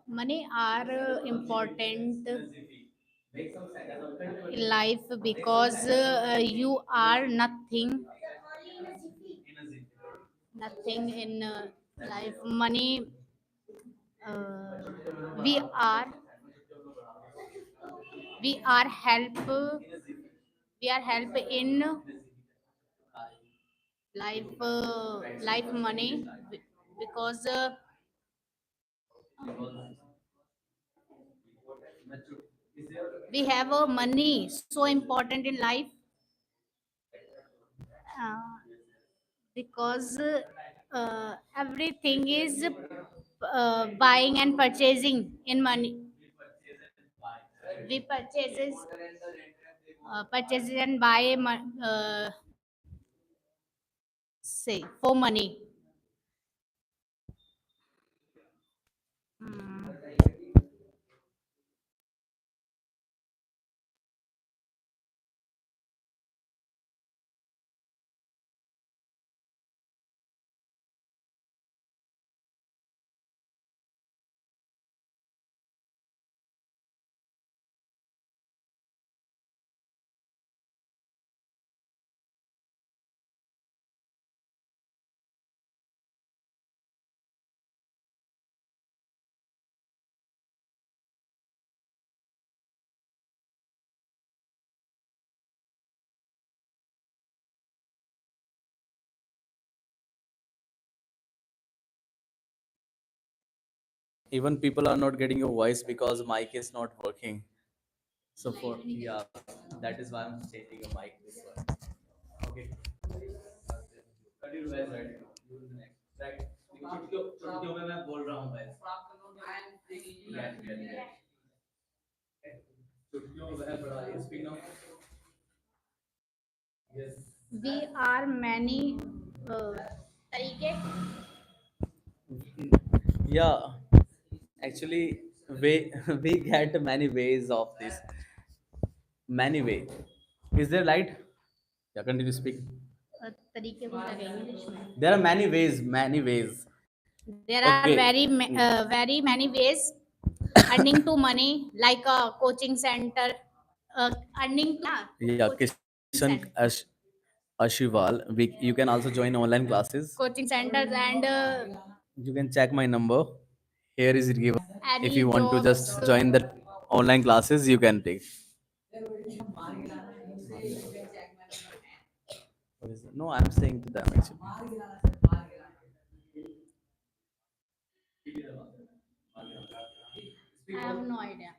Money are important in life because you are nothing in life. Money, uh, we are we are help we are help in life money because we have money so important in life uh, because everything is buying and purchasing in money. We purchases and buy say for money. Mm. Even people are not getting your voice because mic is not working. So for yeah, that is why I'm taking a mic this one. Okay. Continue guys, right? Right. चुटकियों में मैं बोल रहा हूँ guys. Get. चुटकियों में बड़ा ये speak now. Yes. We are many तरीके. Yeah, actually, we we get many ways of this. Many way. Is there light? Yeah, continue speak. तरीके को क्या कहेंगे इंग्लिश में? There are many ways. Many ways. There are Okay. very many ways earning to money like a coaching center, earning to yeah, Yeah, coaching Kishan center, Ashival. You can also join online classes. coaching centers and You can check my number. Here is it given. If any you want to jobs. just join the online classes, you can take. What is it? No, I'm saying to them actually. I have no idea.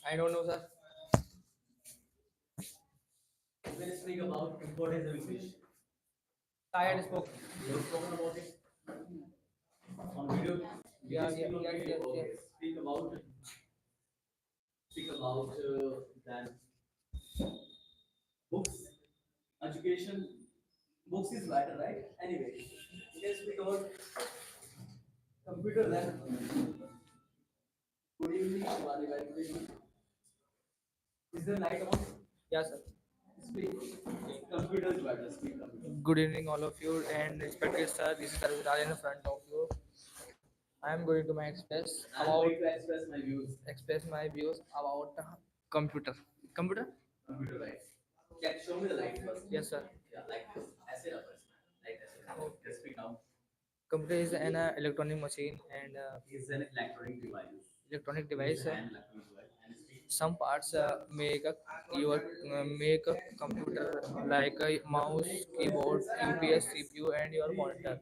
I don't know, sir. I had spoke. Yeah, yeah, yes, yes, yes. Yeah, sir. Good evening, all of you, and respected sir. This is Rajan in front of you. I am going to my express my views about computer. Computer? Yes, sir. Computer is an electronic machine and electronic device. Some parts make a computer like a mouse, keyboard, UPS, CPU, and your monitor.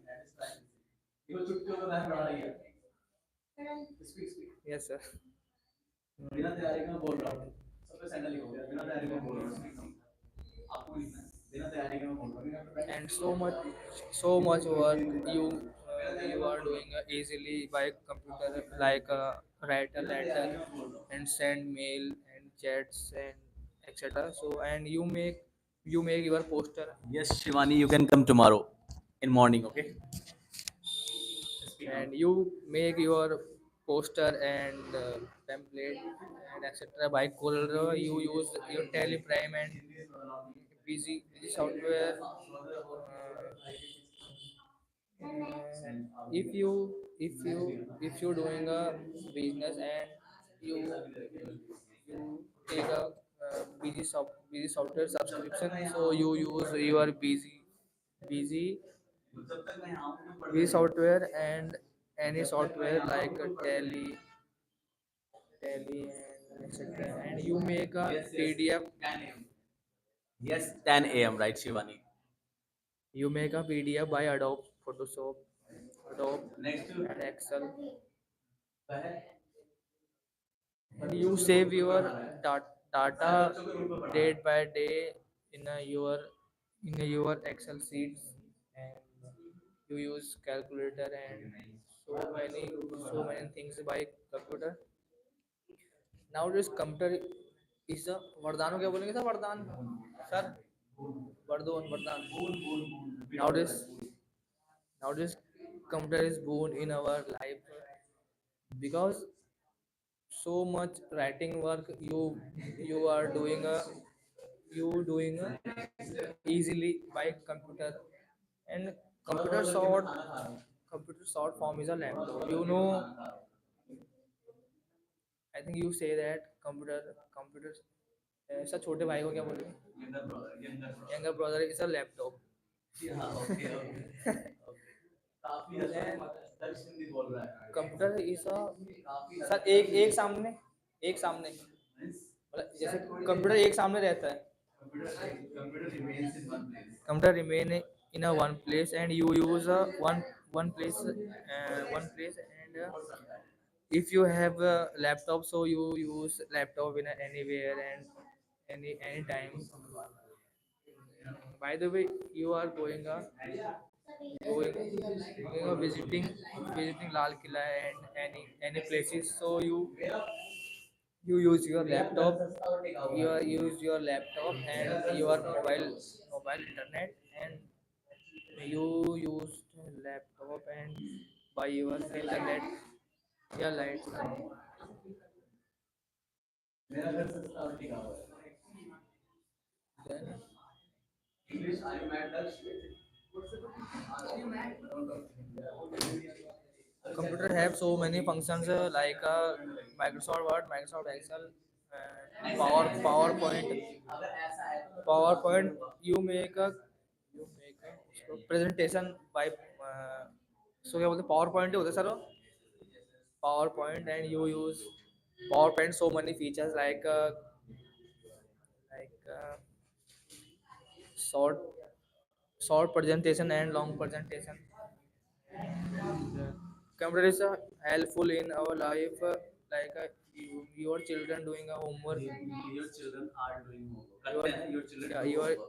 Yes, sir. And so much work you are doing easily by computer, like write a letter and send mail and chats and etc. So and you make your poster. Yes, Shivani, you can come tomorrow in morning. Okay. And you make your poster and template and etc. by Color. You use your Teleprime and busy software. If you doing a business and you take a busy software subscription, so you use your busy busy software and any software like a tally and etc. And you make a PDF. Yes, 10 a.m. Right, Shivani? You make a PDF by Adobe Photoshop, Adobe and Excel. And you save your data day by day in your Excel sheets, and you use calculator and so many things by computer. Nowadays computer is a वरदान क्या बोलेंगे sir वरदान sir वरदान वरदान nowadays computer is boon in our life because so much writing work you are doing easily by computer. And computer short computer short form is a laptop. I think you say that computer sir छोटे भाई को क्या बोलेंगे younger brother is a laptop. Computer is sir एक सामने मतलब जैसे computer एक सामने रहता है. Computer remain in a one place and you use a one place and if you have a laptop, so you use laptop in anywhere and anytime. By the way, you are going visiting Lal Killa and any places, so you use your laptop. Use your laptop and your mobile internet, and you use laptop and by your internet Yeah, lights. Then computer have so many functions like Microsoft Word, Microsoft Excel, PowerPoint. You make a उसको presentation by so क्या बोलते हैं PowerPoint ही होता है sir PowerPoint, and you use PowerPoint so many features like short short presentation and long presentation. The computer is helpful in our life, like your children doing a homework. Your children are doing homework. Your, Your children yeah, do homework.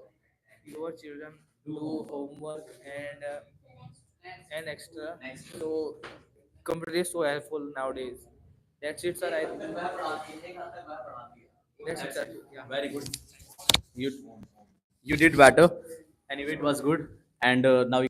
your children do homework and extra. So computer is so helpful nowadays. That's it, sir. That's it, sir. Yeah. Very good. You you did better. Anyway, it was good. And now we